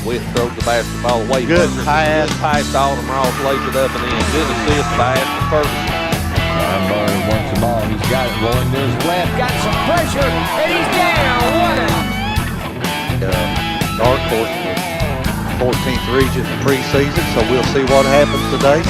Witt throws the basketball away. Good pass. Good pass to Alden Ross, lays it up and in. Good assist by Ashton Ferguson. Dunbar wants the ball. He's got it rolling to his left. Got some pressure, and he's down. What a Dark horse for 14th region preseason, so we'll see what happens today.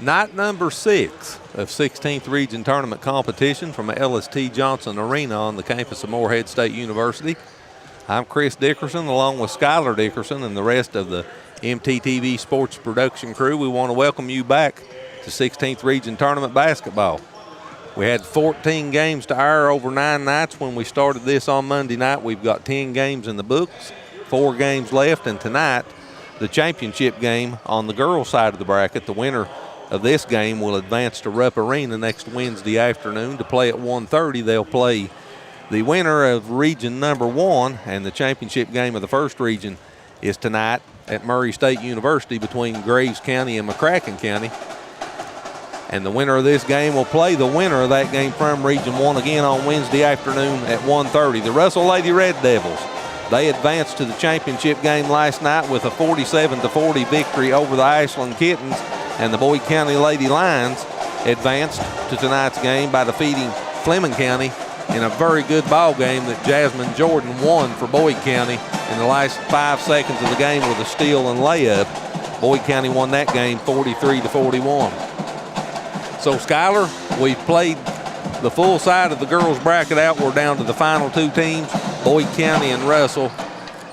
Night number 6 of 16th Region Tournament competition from LST Johnson Arena on the campus of Morehead State University. I'm Chris Dickerson along with Skylar Dickerson and the rest of the MTTV Sports Production crew. We want to welcome you back to 16th Region Tournament basketball. We had 14 games to air over 9 nights when we started this on Monday night. We've got 10 games in the books, 4 games left, and tonight the championship game on the girls' side of the bracket. The winner of this game will advance to Rupp Arena next Wednesday afternoon to play at 1:30. They'll play the winner of region number 1, and the championship game of the first region is tonight at Murray State University between Graves County and McCracken County. And the winner of this game will play the winner of that game from region 1 again on Wednesday afternoon at 1:30. The Russell Lady Red Devils, they advanced to the championship game last night with a 47-40 victory over the Ashland Kittens. And the Boyd County Lady Lions advanced to tonight's game by defeating Fleming County in a very good ball game that Jasmine Jordan won for Boyd County in the last 5 seconds of the game with a steal and layup. Boyd County won that game 43-41. So, Skylar, we've played the full side of the girls' bracket out. We're down to the final 2 teams, Boyd County and Russell,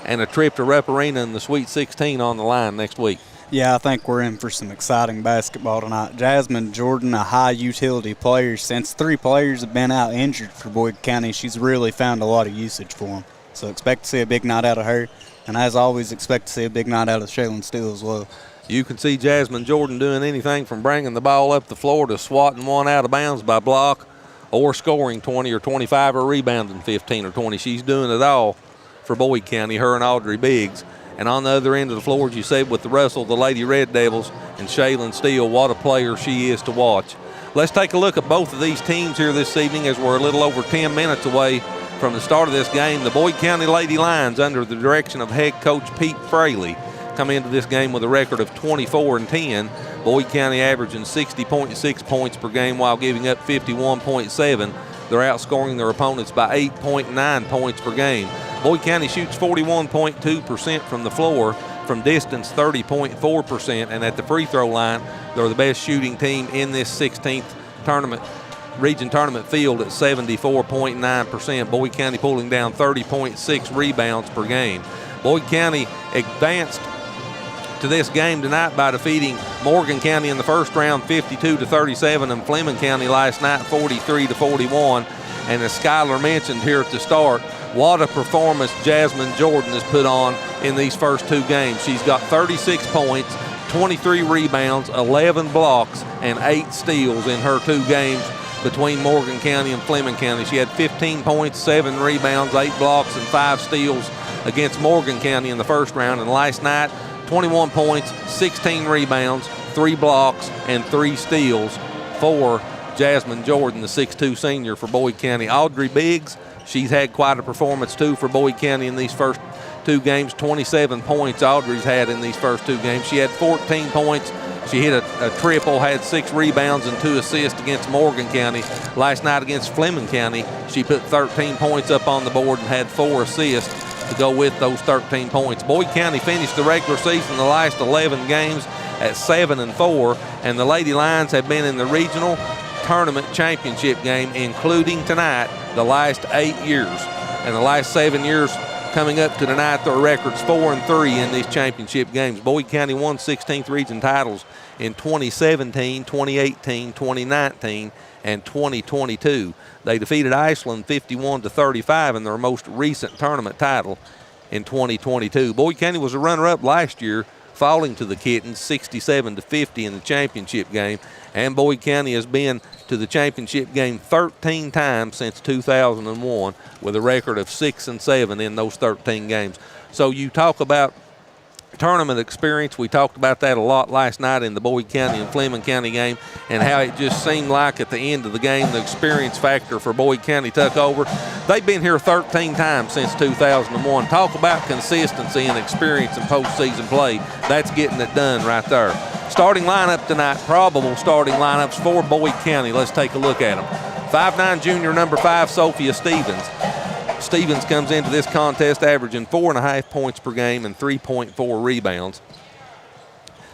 and a trip to Rupp Arena in the Sweet 16 on the line next week. Yeah, I think we're in for some exciting basketball tonight. Jasmine Jordan, a high utility player. Since 3 players have been out injured for Boyd County, she's really found a lot of usage for them. So expect to see a big night out of her. And as always, expect to see a big night out of Shaylin Steele as well. You can see Jasmine Jordan doing anything from bringing the ball up the floor to swatting one out of bounds by block or scoring 20 or 25 or rebounding 15 or 20. She's doing it all for Boyd County, her and Audrey Biggs. And on the other end of the floor, as you said, with the Russell, the Lady Red Devils, and Shaylin Steele, what a player she is to watch. Let's take a look at both of these teams here this evening as we're a little over 10 minutes away from the start of this game. The Boyd County Lady Lions, under the direction of head coach Pete Fraley, come into this game with a record of 24-10. Boyd County averaging 60.6 points per game while giving up 51.7. They're outscoring their opponents by 8.9 points per game. Boyd County shoots 41.2% from the floor, from distance 30.4%, and at the free throw line, they're the best shooting team in this 16th region tournament field at 74.9%. Boyd County pulling down 30.6 rebounds per game. Boyd County advanced to this game tonight by defeating Morgan County in the first round 52-37 and Fleming County last night 43-41. And as Skylar mentioned here at the start, what a performance Jasmine Jordan has put on in these first 2 games. She's got 36 points, 23 rebounds, 11 blocks, and 8 steals in her 2 games between Morgan County and Fleming County. She had 15 points, 7 rebounds, 8 blocks, and 5 steals against Morgan County in the first round. And last night, 21 points, 16 rebounds, 3 blocks, and 3 steals for Jasmine Jordan, the 6'2 senior for Boyd County. Audrey Biggs, she's had quite a performance too for Boyd County in these first 2 games. 27 points Audrey's had in these first 2 games. She had 14 points. She hit a triple, had 6 rebounds and 2 assists against Morgan County. Last night against Fleming County, she put 13 points up on the board and had 4 assists to go with those 13 points. Boyd County finished the regular season the last 11 games at 7-4, and the Lady Lions have been in the regional tournament championship game, including tonight, the last 8 years. And the last 7 years coming up to tonight, their record's 4-3 in these championship games. Boyd County won 16th region titles in 2017, 2018, 2019, and 2022. They defeated Ashland 51-35 in their most recent tournament title in 2022. Boyd County was a runner-up last year, falling to the Kittens 67-50 in the championship game, and Boyd County has been to the championship game 13 times since 2001 with a record of 6-7 in those 13 games. So you talk about tournament experience. We talked about that a lot last night in the Boyd County and Fleming County game, and how it just seemed like at the end of the game the experience factor for Boyd County took over. They've been here 13 times since 2001. Talk about consistency and experience in postseason play. That's getting it done right there. Starting lineup tonight, probable starting lineups for Boyd County. Let's take a look at them. 5'9" junior number 5, Sophia Stevens. Stevens comes into this contest averaging 4.5 points per game and 3.4 rebounds.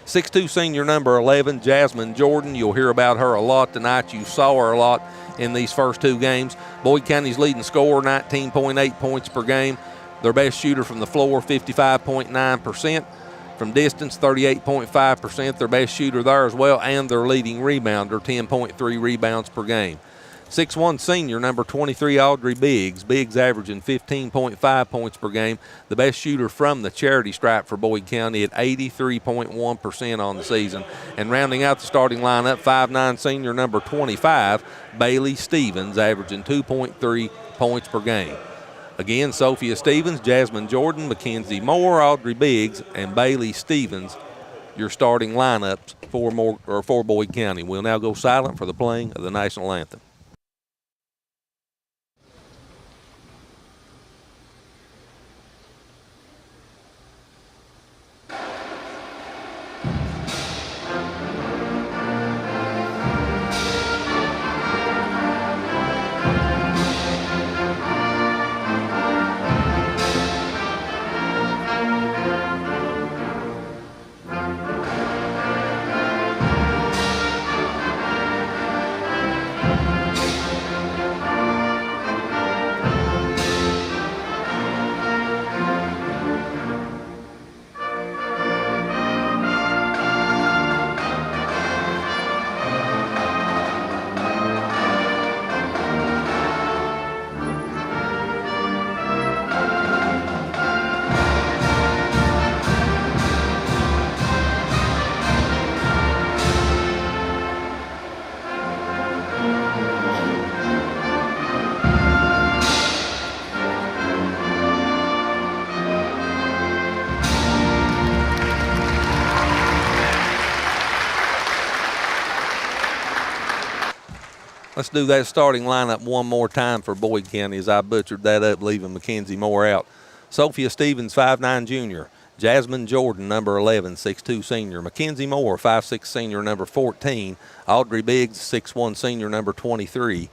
6'2" senior number 11, Jasmine Jordan. You'll hear about her a lot tonight. You saw her a lot in these first two games. Boyd County's leading scorer, 19.8 points per game. Their best shooter from the floor, 55.9%. From distance, 38.5%. Their best shooter there as well, and their leading rebounder, 10.3 rebounds per game. 6'1" senior, number 23, Audrey Biggs. Biggs averaging 15.5 points per game. The best shooter from the charity stripe for Boyd County at 83.1% on the season. And rounding out the starting lineup, 5'9" senior, number 25, Bailey Stevens, averaging 2.3 points per game. Again, Sophia Stevens, Jasmine Jordan, Mackenzie Moore, Audrey Biggs, and Bailey Stevens, your starting lineups for Boyd County. We'll now go silent for the playing of the national anthem. Let's do that starting lineup one more time for Boyd County as I butchered that up, leaving Mackenzie Moore out. Sophia Stevens, 5'9" junior. Jasmine Jordan, number 11, 6'2" senior. Mackenzie Moore, 5'6" senior, number 14. Audrey Biggs, 6'1" senior, number 23.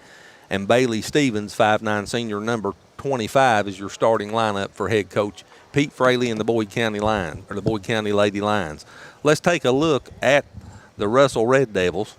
And Bailey Stevens, 5'9" senior, number 25, is your starting lineup for head coach Pete Fraley and the Boyd County the Boyd County Lady Lions. Let's take a look at the Russell Red Devils.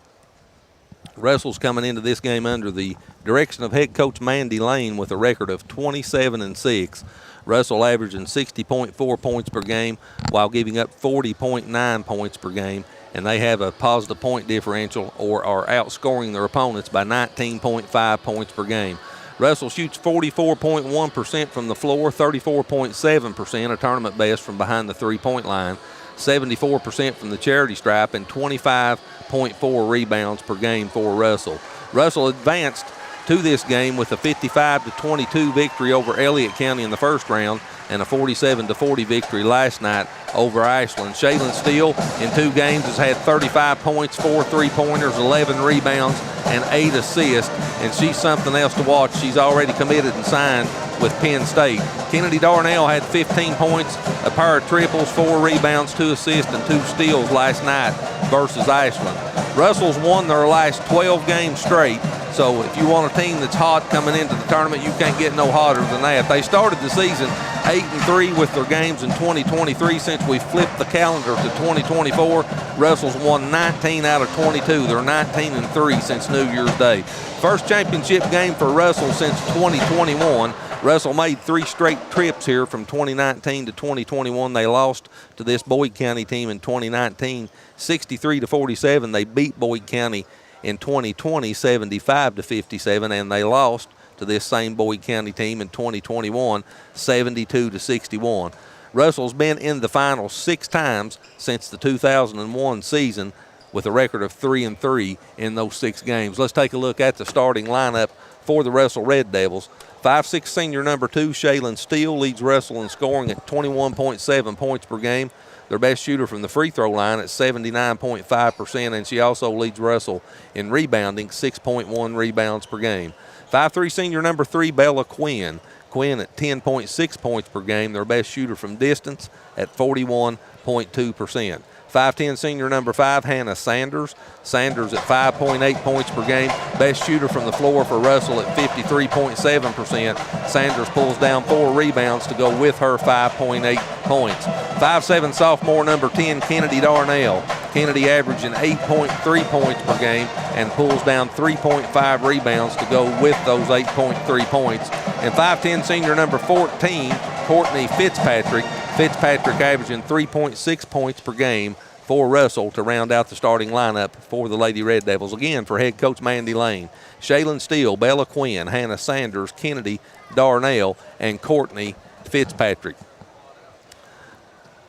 Russell's coming into this game under the direction of head coach Mandy Lane with a record of 27-6. Russell averaging 60.4 points per game while giving up 40.9 points per game, and they have a positive point differential or are outscoring their opponents by 19.5 points per game. Russell shoots 44.1% from the floor, 34.7%, a tournament best from behind the three-point line, 74% from the charity stripe, and 25.4 rebounds per game for Russell. Russell advanced to this game with a 55-22 victory over Elliott County in the first round and a 47-40 victory last night over Ashland. Shaylin Steele in 2 games has had 35 points, 4 3-pointers, 11 rebounds, and 8 assists, and she's something else to watch. She's already committed and signed with Penn State. Kennedy Darnell had 15 points, a pair of triples, 4 rebounds, 2 assists, and 2 steals last night versus Ashland. Russell's won their last 12 games straight, so if you want a team that's hot coming into the tournament, you can't get no hotter than that. They started the season 8-3 with their games in 2023. Since we flipped the calendar to 2024, Russell's won 19 out of 22. They're 19-3 since New Year's Day. First championship game for Russell since 2021. Russell made 3 straight trips here from 2019 to 2021. They lost to this Boyd County team in 2019, 63-47. They beat Boyd County in 2020, 75-57, and they lost to this same Boyd County team in 2021, 72-61. Russell's been in the finals 6 times since the 2001 season with a record of 3-3 in those 6 games. Let's take a look at the starting lineup for the Russell Red Devils. 5'6" senior number 2, Shaylin Steele, leads Russell in scoring at 21.7 points per game. Their best shooter from the free throw line at 79.5%, and she also leads Russell in rebounding, 6.1 rebounds per game. 5'3" senior number 3, Bella Quinn. Quinn at 10.6 points per game, their best shooter from distance at 41.2%. 5'10" senior number 5, Hannah Sanders. Sanders at 5.8 points per game. Best shooter from the floor for Russell at 53.7%. Sanders pulls down 4 rebounds to go with her 5.8 points. 5'7" sophomore number 10, Kennedy Darnell. Kennedy averaging 8.3 points per game and pulls down 3.5 rebounds to go with those 8.3 points. And 5'10" senior number 14, Courtney Fitzpatrick. Fitzpatrick averaging 3.6 points per game for Russell to round out the starting lineup for the Lady Red Devils. Again, for head coach Mandy Lane, Shaylin Steele, Bella Quinn, Hannah Sanders, Kennedy Darnell, and Courtney Fitzpatrick.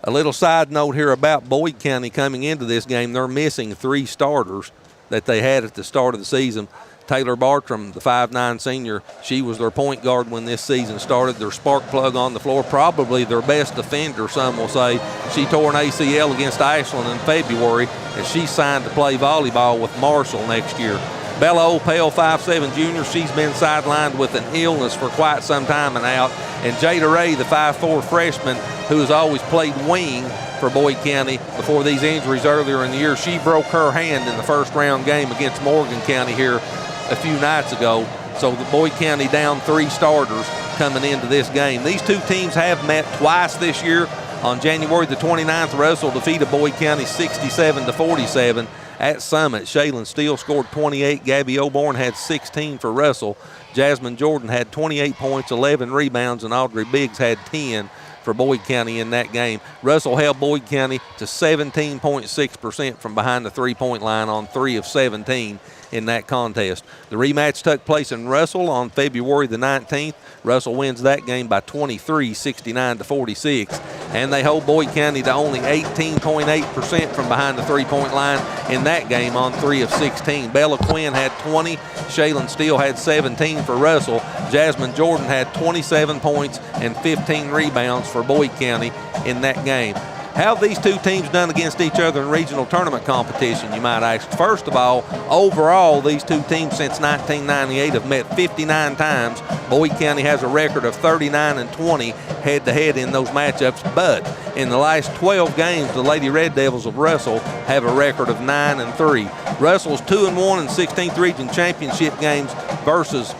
A little side note here about Boyd County coming into this game. They're missing 3 starters that they had at the start of the season. Taylor Bartram, the 5'9" senior, she was their point guard when this season started, their spark plug on the floor, probably their best defender, some will say. She tore an ACL against Ashland in February, and she's signed to play volleyball with Marshall next year. Bella Opel, 5'7" junior, she's been sidelined with an illness for quite some time and out. And Jada Ray, the 5'4" freshman, who has always played wing for Boyd County before these injuries earlier in the year, she broke her hand in the first round game against Morgan County here a few nights ago. So the Boyd County down 3 starters coming into this game. These 2 teams have met twice this year. On January the 29th, Russell defeated Boyd County 67-47 at Summit. Shaylin Steele scored 28. Gabby Oborn had 16 for Russell. Jasmine Jordan had 28 points, 11 rebounds, and Audrey Biggs had 10 for Boyd County in that game. Russell held Boyd County to 17.6% from behind the 3-point line on 3 of 17 in that contest. The rematch took place in Russell on February the 19th. Russell wins that game by 23, 69-46, and they hold Boyd County to only 18.8% from behind the 3-point line in that game on 3 of 16. Bella Quinn had 20, Shaylin Steele had 17 for Russell. Jasmine Jordan had 27 points and 15 rebounds for Boyd County in that game. How have these 2 teams done against each other in regional tournament competition, you might ask? First of all, overall, these 2 teams since 1998 have met 59 times. Boyd County has a record of 39-20 head-to-head in those matchups, but in the last 12 games, the Lady Red Devils of Russell have a record of 9-3. Russell's 2-1 in 16th Region Championship games versus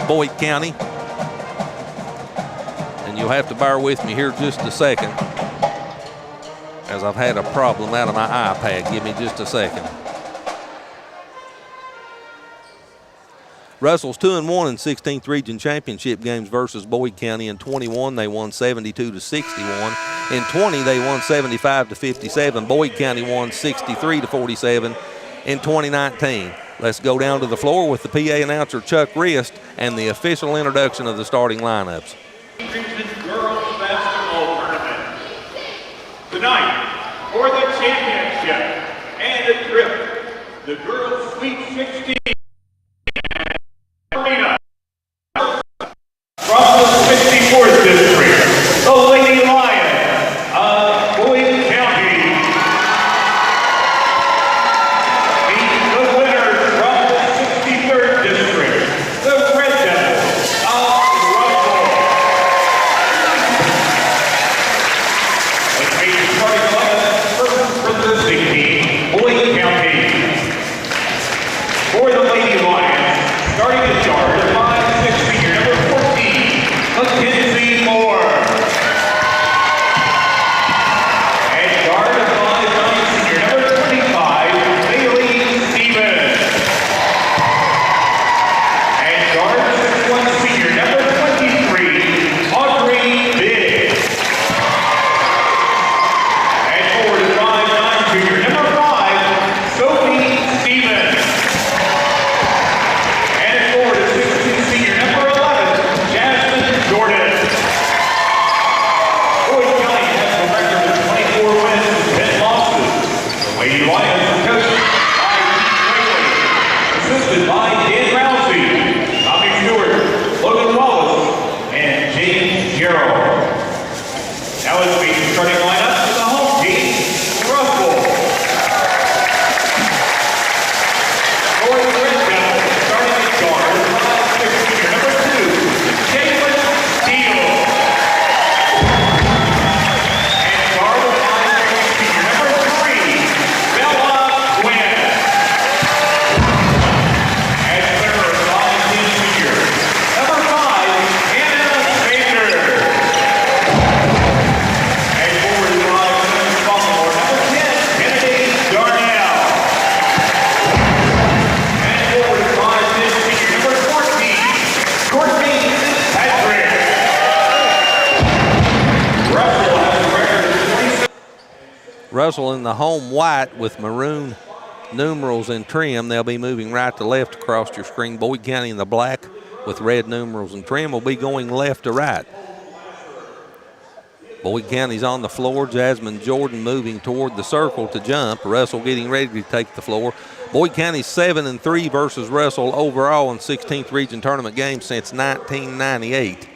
Boyd County. And you'll have to bear with me here just a second, as I've had a problem out of my iPad. Give me just a second. Russell's 2-1 in 16th Region Championship games versus Boyd County. In 21, they won 72-61. In 20, they won 75-57. Boyd County won 63-47 in 2019. Let's go down to the floor with the PA announcer Chuck Rist and the official introduction of the starting lineups. Girls basketball tournament. Tonight, for the championship and a trip, the girls' Sweet 16 arena. From the 64th district, the Lady Lions of Boyd County. Meet the winners from the 63rd district, the Red Devils of Russell. The main starting lineup for the 16, Boyd County. For the Russell in the home white with maroon numerals and trim. They'll be moving right to left across your screen. Boyd County in the black with red numerals and trim will be going left to right. Boyd County's on the floor. Jasmine Jordan moving toward the circle to jump. Russell getting ready to take the floor. Boyd County's 7-3 versus Russell overall in 16th region tournament games since 1998.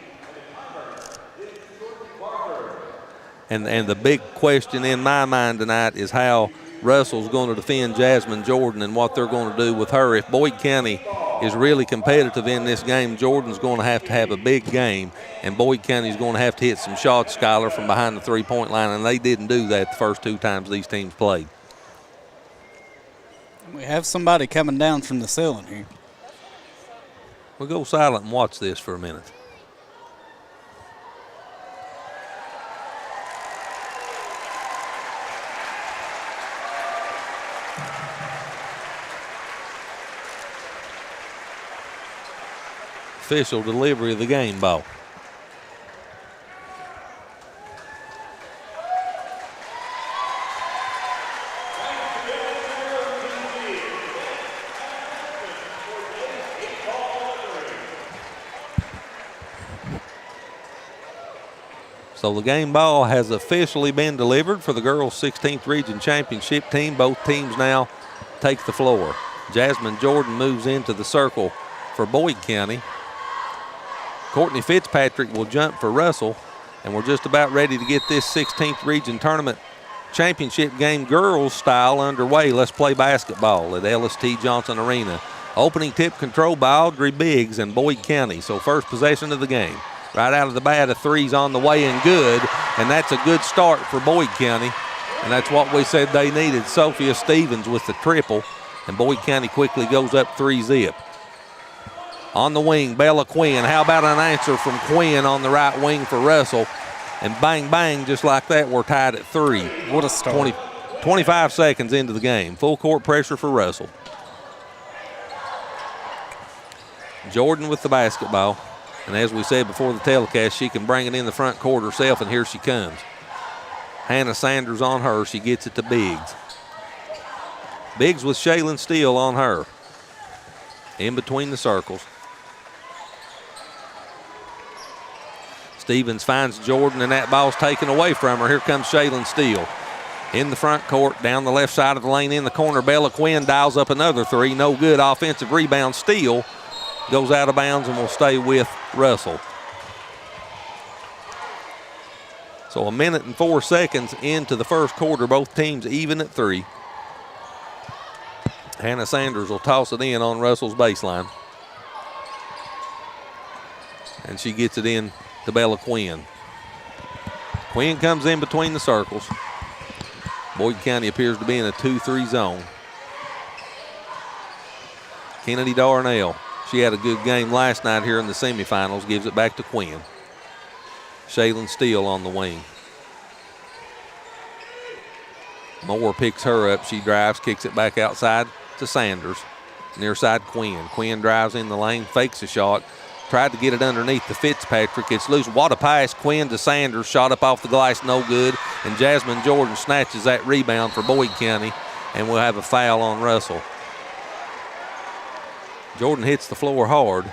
And the big question in my mind tonight is how Russell's going to defend Jasmine Jordan and what they're going to do with her. If Boyd County is really competitive in this game, Jordan's going to have a big game, and Boyd County's going to have to hit some shots, Skylar, from behind the three-point line, and they didn't do that the first two times these teams played. We have somebody coming down from the ceiling here. We'll go silent and watch this for a minute. Official delivery of the game ball. So the game ball has officially been delivered for the girls' 16th region championship team. Both teams now take the floor. Jasmine Jordan moves into the circle for Boyd County. Courtney Fitzpatrick will jump for Russell, and we're just about ready to get this 16th region tournament championship game girls style underway. Let's play basketball at LST Johnson Arena. Opening tip control by Audrey Biggs and Boyd County. So first possession of the game. Right out of the bat, a three's on the way and good, and that's a good start for Boyd County, and that's what we said they needed. Sophia Stevens with the triple, and Boyd County quickly goes up 3-zip. On the wing, Bella Quinn. How about an answer from Quinn on the right wing for Russell? And bang, bang, just like that, we're tied at 3. What a start. 25 seconds into the game. Full court pressure for Russell. Jordan with the basketball. And as we said before the telecast, she can bring it in the front court herself, and here she comes. Hannah Sanders on her. She gets it to Biggs. Biggs with Shaylin Steele on her. In between the circles. Stevens finds Jordan, and that ball's taken away from her. Here comes Shaylin Steele. In the front court, down the left side of the lane, in the corner, Bella Quinn dials up another three. No good. Offensive rebound. Steele goes out of bounds and will stay with Russell. So a minute and 4 seconds into the first quarter, both teams even at 3. Hannah Sanders will toss it in on Russell's baseline. And she gets it in to Bella Quinn. Quinn comes in between the circles. Boyd County appears to be in a 2-3 zone. Kennedy Darnell. She had a good game last night here in the semifinals. Gives it back to Quinn. Shaylin Steele on the wing. Moore picks her up. She drives, kicks it back outside to Sanders. Near side Quinn. Quinn drives in the lane, fakes a shot. Tried to get it underneath to Fitzpatrick. It's loose. What a pass. Quinn to Sanders. Shot up off the glass, no good. And Jasmine Jordan snatches that rebound for Boyd County. And we'll have a foul on Russell. Jordan hits the floor hard.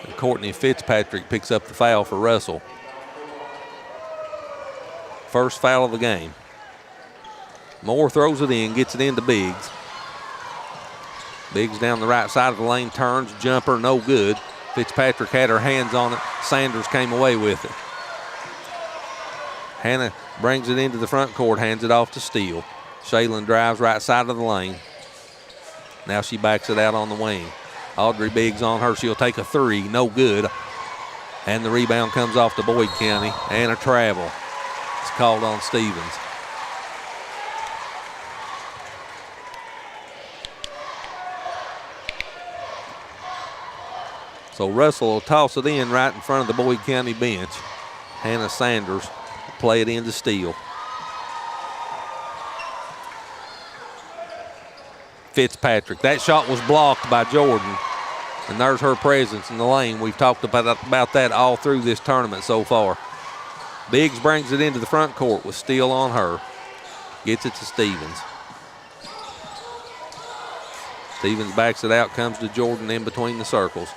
And Courtney Fitzpatrick picks up the foul for Russell. First foul of the game. Moore throws it in, gets it into Biggs. Biggs down the right side of the lane, turns, jumper, no good. Fitzpatrick had her hands on it. Sanders came away with it. Hannah brings it into the front court, hands it off to Steele. Shaylin drives right side of the lane. Now she backs it out on the wing. Audrey Biggs on her. She'll take a three. No good. And the rebound comes off to Boyd County. And a travel. It's called on Stevens. So Russell will toss it in right in front of the Boyd County bench. Hannah Sanders will play it into Steele. Fitzpatrick. That shot was blocked by Jordan. And there's her presence in the lane. We've talked about that all through this tournament so far. Biggs brings it into the front court with Steele on her. Gets it to Stevens. Stevens backs it out, comes to Jordan in between the circles.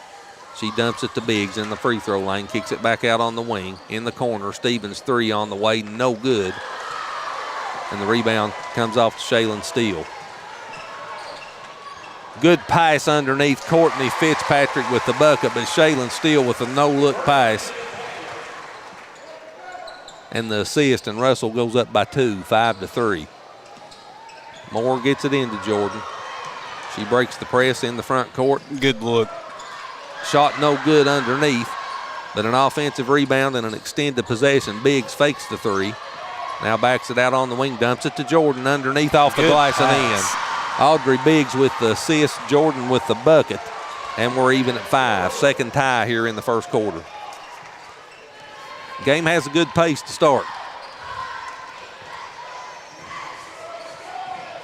She dumps it to Biggs in the free throw lane, kicks it back out on the wing. In the corner, Stevens 3 on the way, no good. And the rebound comes off to Shaylin Steele. Good pass underneath Courtney Fitzpatrick with the bucket, but Shaylin Steele with a no-look pass. And the assist, and Russell goes up by 2, 5-3. Moore gets it into Jordan. She breaks the press in the front court. Good look. Shot no good underneath, but an offensive rebound and an extended possession. Biggs fakes the 3. Now backs it out on the wing, dumps it to Jordan underneath off the glass and in. Audrey Biggs with the assist, Jordan with the bucket, and we're even at 5. Second tie here in the first quarter. Game has a good pace to start.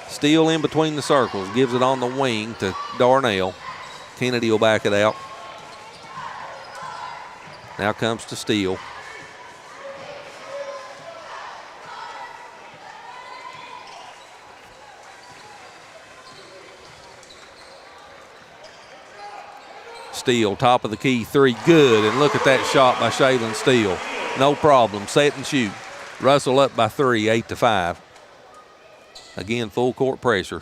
Steele in between the circles, gives it on the wing to Darnell. Kennedy will back it out. Now comes to Steele. Steele, top of the key, 3, good. And look at that shot by Shaylin Steele. No problem, set and shoot. Russell up by 3, 8-5. Again, full court pressure.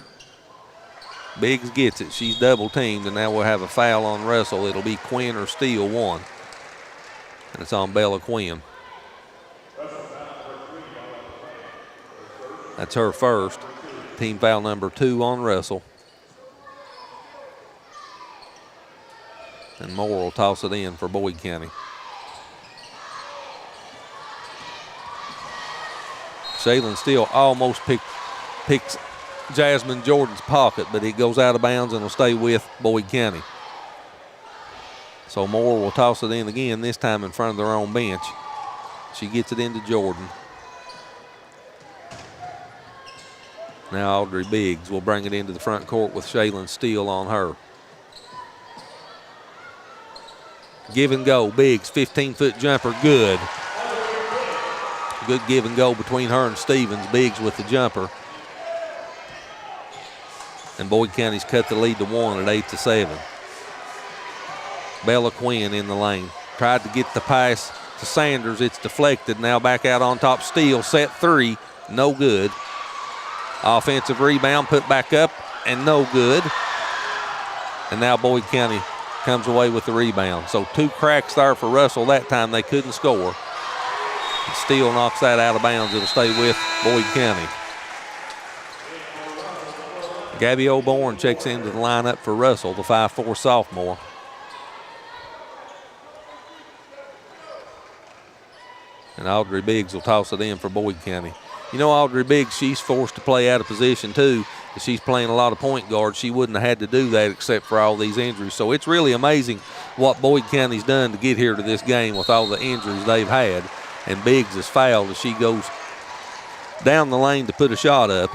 Biggs gets it. She's double teamed, and now we'll have a foul on Russell. It'll be Quinn or Steele 1. And it's on Bella Quinn. That's her first. Team foul number 2 on Russell. And Moore will toss it in for Boyd County. Shaylin Steele almost picks Jasmine Jordan's pocket, but it goes out of bounds and will stay with Boyd County. So Moore will toss it in again, this time in front of their own bench. She gets it into Jordan. Now Audrey Biggs will bring it into the front court with Shaylin Steele on her. Give and go, Biggs, 15-foot jumper, good. Good give and go between her and Stevens. Biggs with the jumper. And Boyd County's cut the lead to 1 at 8-7. Bella Quinn in the lane. Tried to get the pass to Sanders. It's deflected. Now back out on top. Steele set 3. No good. Offensive rebound put back up and no good. And now Boyd County comes away with the rebound. So 2 cracks there for Russell. That time they couldn't score. Steele knocks that out of bounds. It'll stay with Boyd County. Gabby O'Born checks into the lineup for Russell, the 5'4" sophomore. And Audrey Biggs will toss it in for Boyd County. You know, Audrey Biggs, she's forced to play out of position too. If she's playing a lot of point guard, she wouldn't have had to do that except for all these injuries. So it's really amazing what Boyd County's done to get here to this game with all the injuries they've had. And Biggs is fouled as she goes down the lane to put a shot up.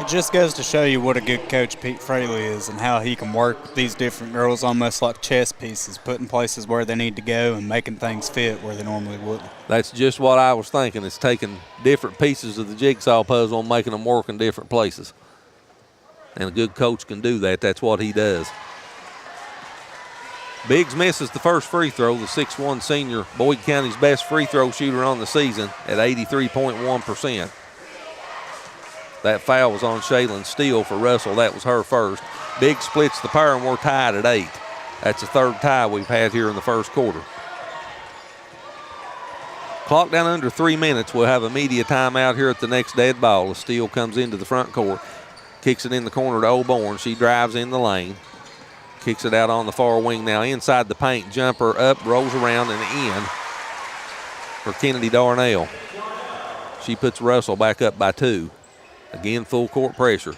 It just goes to show you what a good coach Pete Fraley is and how he can work these different girls almost like chess pieces, putting places where they need to go and making things fit where they normally wouldn't. That's just what I was thinking. It's taking different pieces of the jigsaw puzzle and making them work in different places. And a good coach can do that. That's what he does. Biggs misses the first free throw, the 6'1" senior, Boyd County's best free throw shooter on the season at 83.1%. That foul was on Shaylin Steele for Russell. That was her first. Biggs splits the pair, and we're tied at 8. That's the third tie we've had here in the first quarter. Clock down under 3 minutes. We'll have a media timeout here at the next dead ball as Steele comes into the front court. Kicks it in the corner to O'Born. She drives in the lane. Kicks it out on the far wing now inside the paint. Jumper up, rolls around and in for Kennedy Darnell. She puts Russell back up by 2. Again, full court pressure.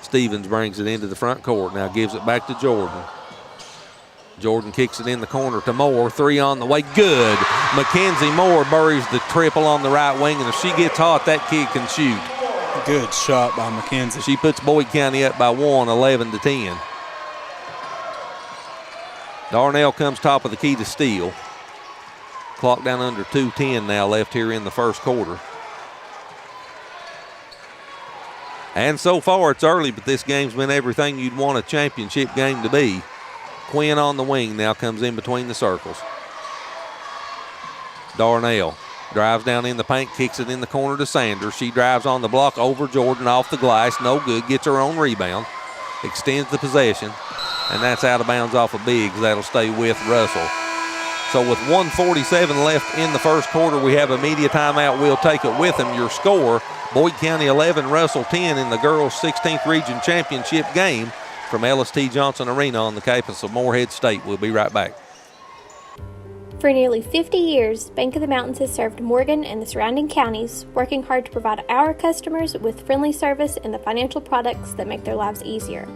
Stevens brings it into the front court. Now gives it back to Jordan. Jordan kicks it in the corner to Moore. 3 on the way. Good. Mackenzie Moore buries the triple on the right wing, and if she gets hot, that kid can shoot. Good shot by Mackenzie. She puts Boyd County up by 1, 11-10. Darnell comes top of the key to steal. Clock down under 2:10 now left here in the first quarter. And so far it's early, but this game's been everything you'd want a championship game to be. Quinn on the wing now comes in between the circles. Darnell drives down in the paint, kicks it in the corner to Sanders. She drives on the block over Jordan off the glass. No good, gets her own rebound. Extends the possession, and that's out of bounds off of Biggs. That'll stay with Russell. So with 1:47 left in the first quarter, we have a media timeout. We'll take it with them. Your score, Boyd County 11, Russell 10 in the girls' 16th region championship game from LST Johnson Arena on the campus of Morehead State. We'll be right back. For nearly 50 years, Bank of the Mountains has served Morgan and the surrounding counties, working hard to provide our customers with friendly service and the financial products that make their lives easier.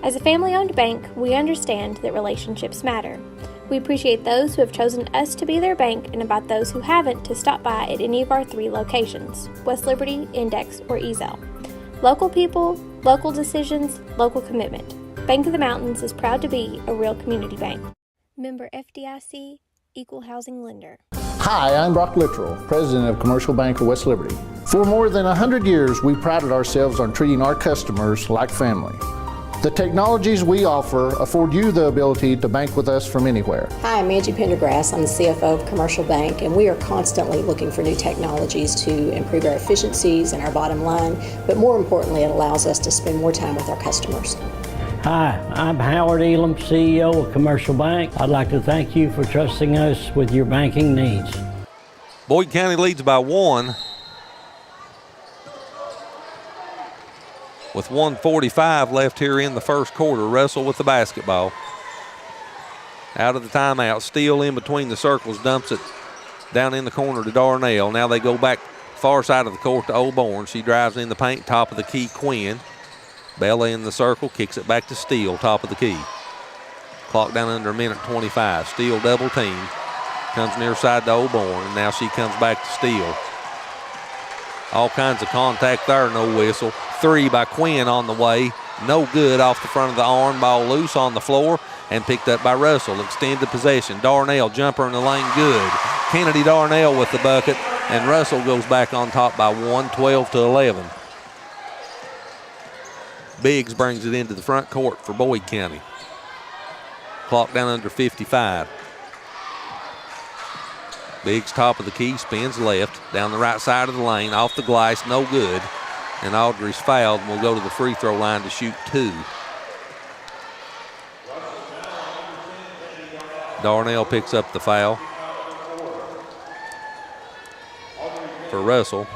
As a family-owned bank, we understand that relationships matter. We appreciate those who have chosen us to be their bank and invite those who haven't to stop by at any of our 3 locations, West Liberty, Index, or Ezel. Local people, local decisions, local commitment. Bank of the Mountains is proud to be a real community bank. Member FDIC, Equal Housing Lender. Hi, I'm Brock Littrell, President of Commercial Bank of West Liberty. For more than 100 years, we prided ourselves on treating our customers like family. The technologies we offer afford you the ability to bank with us from anywhere. Hi, I'm Angie Pendergrass. I'm the CFO of Commercial Bank, and we are constantly looking for new technologies to improve our efficiencies and our bottom line, but more importantly, it allows us to spend more time with our customers. Hi, I'm Howard Elam, CEO of Commercial Bank. I'd like to thank you for trusting us with your banking needs. Boyd County leads by 1. With 1:45 left here in the first quarter. Russell with the basketball. Out of the timeout, Steele in between the circles, dumps it down in the corner to Darnell. Now they go back far side of the court to O'Born. She drives in the paint, top of the key, Quinn. Bella in the circle, kicks it back to Steele, top of the key. Clock down under a minute 25. Steele double team. Comes near side to O'Born, and now she comes back to Steele. All kinds of contact there, no whistle. 3 by Quinn on the way. No good off the front of the arm. Ball loose on the floor and picked up by Russell. Extended possession. Darnell, jumper in the lane, good. Kennedy Darnell with the bucket, and Russell goes back on top by 1, 12-11. Biggs brings it into the front court for Boyd County. Clock down under 55. Biggs top of the key, spins left, down the right side of the lane, off the glass, no good. And Audrey's fouled and will go to the free throw line to shoot 2. Darnell picks up the foul for Russell.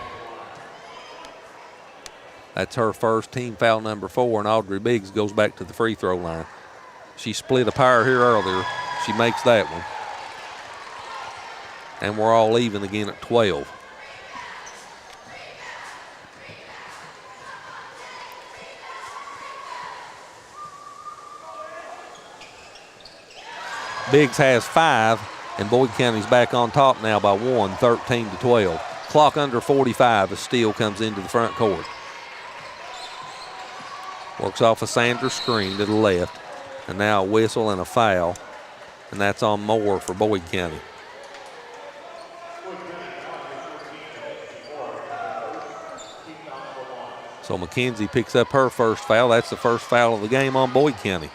That's her first, team foul number 4, and Audrey Biggs goes back to the free throw line. She split a pair here earlier. She makes that one. And we're all even again at 12. Biggs has 5, and Boyd County's back on top now by 1, 13-12. Clock under 45 as Steele comes into the front court. Works off a Sanders screen to the left, and now a whistle and a foul, and that's on Moore for Boyd County. So McKenzie picks up her first foul. That's the first foul of the game on Boyd County.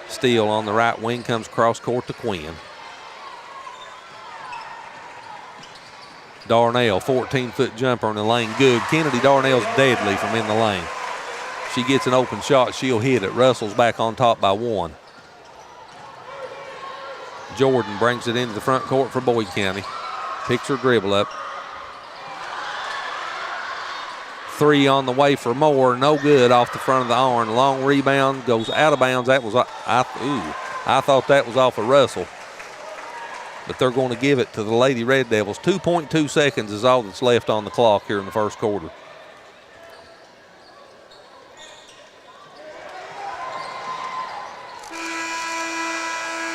Steele on the right wing, comes cross court to Quinn. Darnell, 14-foot jumper in the lane, good. Kennedy Darnell's deadly from in the lane. She gets an open shot, she'll hit it. Russell's back on top by 1. Jordan brings it into the front court for Boyd County. Picks her dribble up. 3 on the way for Moore, no good off the front of the arm. Long rebound, goes out of bounds. That was, I thought that was off of Russell. But they're going to give it to the Lady Red Devils. 2.2 seconds is all that's left on the clock here in the first quarter.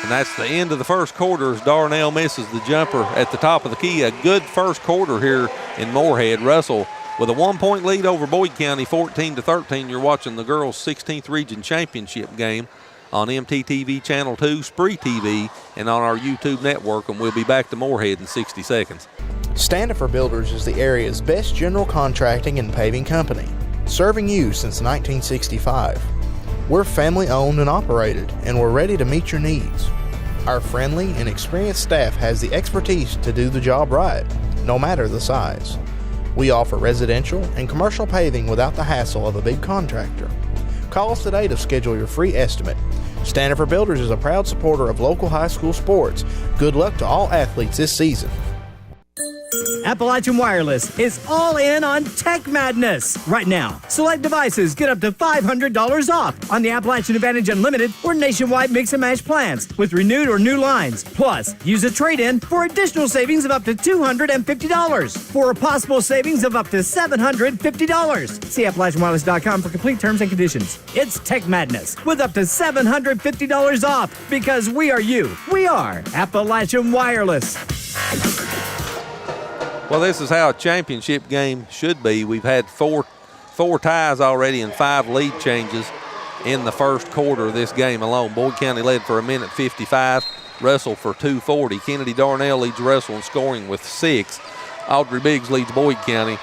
And that's the end of the first quarter as Darnell misses the jumper at the top of the key. A good first quarter here in Morehead. Russell With a 1-point lead over Boyd County, 14-13, you're watching the girls' 16th Region Championship game on MTTV Channel 2, Spree TV, and on our YouTube network, and we'll be back to Morehead in 60 seconds. Standifer Builders is the area's best general contracting and paving company, serving you since 1965. We're family owned and operated, and we're ready to meet your needs. Our friendly and experienced staff has the expertise to do the job right, no matter the size. We offer residential and commercial paving without the hassle of a big contractor. Call us today to schedule your free estimate. Standifer Builders is a proud supporter of local high school sports. Good luck to all athletes this season. Appalachian Wireless is all in on Tech Madness. Right now, select devices get up to $500 off on the Appalachian Advantage Unlimited or nationwide mix and match plans with renewed or new lines. Plus, use a trade-in for additional savings of up to $250 for a possible savings of up to $750. See AppalachianWireless.com for complete terms and conditions. It's Tech Madness with up to $750 off because we are you. We are Appalachian Wireless. Well, this is how a championship game should be. We've had four ties already and 5 lead changes in the first quarter of this game alone. Boyd County led for 1:55, Russell for 2:40. Kennedy Darnell leads Russell in scoring with 6. Audrey Biggs leads Boyd County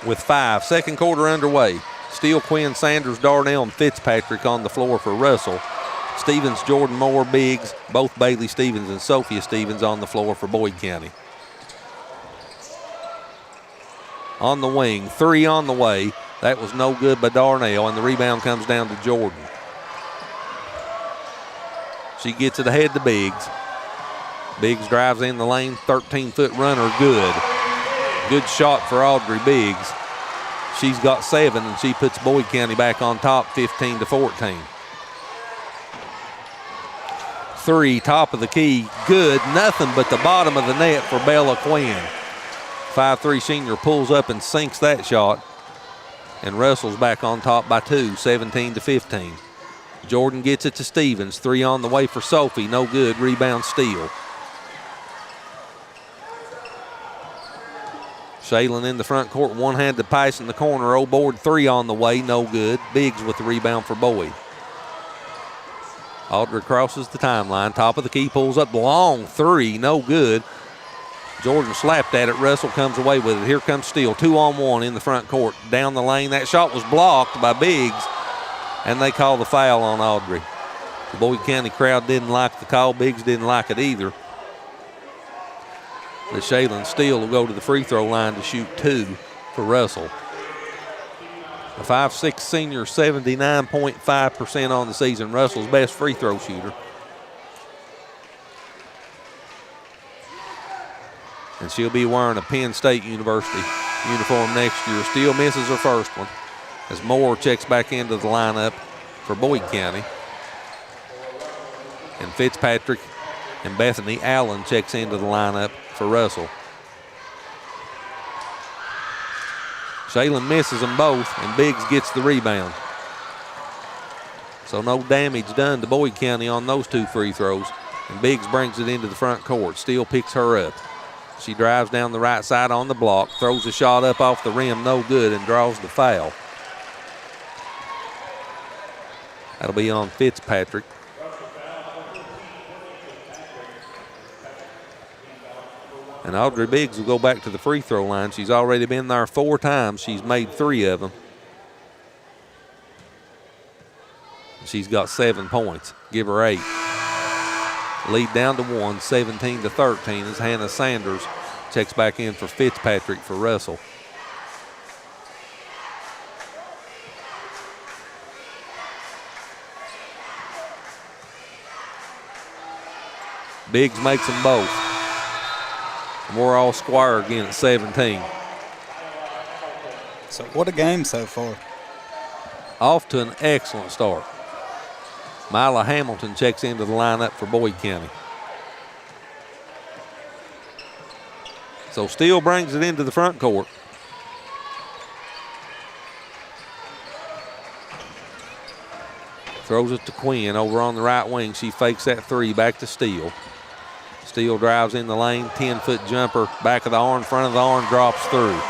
with 5. Second quarter underway. Steele, Quinn, Sanders, Darnell, and Fitzpatrick on the floor for Russell. Stevens, Jordan Moore, Biggs, both Bailey Stevens and Sophia Stevens on the floor for Boyd County. On the wing, 3 on the way. That was no good by Darnell, and the rebound comes down to Jordan. She gets it ahead to Biggs. Biggs drives in the lane, 13-foot runner, good. Good shot for Audrey Biggs. She's got 7, and she puts Boyd County back on top, 15-14. 3, top of the key, good. Nothing but the bottom of the net for Bella Quinn. 5'3" senior pulls up and sinks that shot. And Russell's back on top by 2, 17-15. Jordan gets it to Stevens. 3 on the way for Sophie. No good. Rebound steal. Shaylin in the front court. One-handed pass in the corner. Old board 3 on the way. No good. Biggs with the rebound for Boyd. Audrey crosses the timeline. Top of the key. Pulls up. Long 3. No good. Jordan slapped at it. Russell comes away with it. Here comes Steele. 2-on-1 in the front court. Down the lane. That shot was blocked by Biggs, and they call the foul on Audrey. The Boyd County crowd didn't like the call. Biggs didn't like it either. The Shaylin Steele will go to the free throw line to shoot 2 for Russell. The 5'6" senior, 79.5% on the season. Russell's best free throw shooter. And she'll be wearing a Penn State University uniform next year. Steele misses her first one as Moore checks back into the lineup for Boyd County. And Fitzpatrick and Bethany Allen checks into the lineup for Russell. Shaylin misses them both, and Biggs gets the rebound. So no damage done to Boyd County on those 2 free throws. And Biggs brings it into the front court. Steele picks her up. She drives down the right side on the block, throws a shot up off the rim, no good, and draws the foul. That'll be on Fitzpatrick. And Audrey Biggs will go back to the free throw line. She's already been there 4 times. She's made 3 of them. She's got 7 points. Give her 8. Lead down to 1, 17-13 as Hannah Sanders checks back in for Fitzpatrick for Russell. Biggs makes them both. And we're all square again at 17. So what a game so far. Off to an excellent start. Mila Hamilton checks into the lineup for Boyd County. So Steele brings it into the front court. Throws it to Quinn over on the right wing. She fakes that 3 back to Steele. Steele drives in the lane, 10-foot jumper, back of the arm, front of the arm, drops through.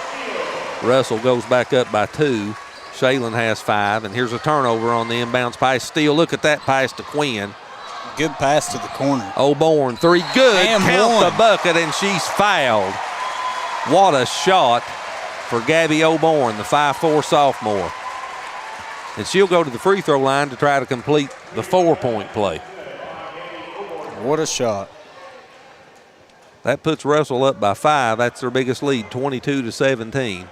Russell goes back up by 2. Shaylin has 5, and here's a turnover on the inbounds pass. Steele, look at that pass to Quinn. Good pass to the corner. O'Born, 3, good. And Count 1. the bucket, and she's fouled. What a shot for Gabby O'Born, the 5'4" sophomore. And she'll go to the free throw line to try to complete the 4-point play. What a shot. That puts Russell up by 5. That's their biggest lead, 22-17.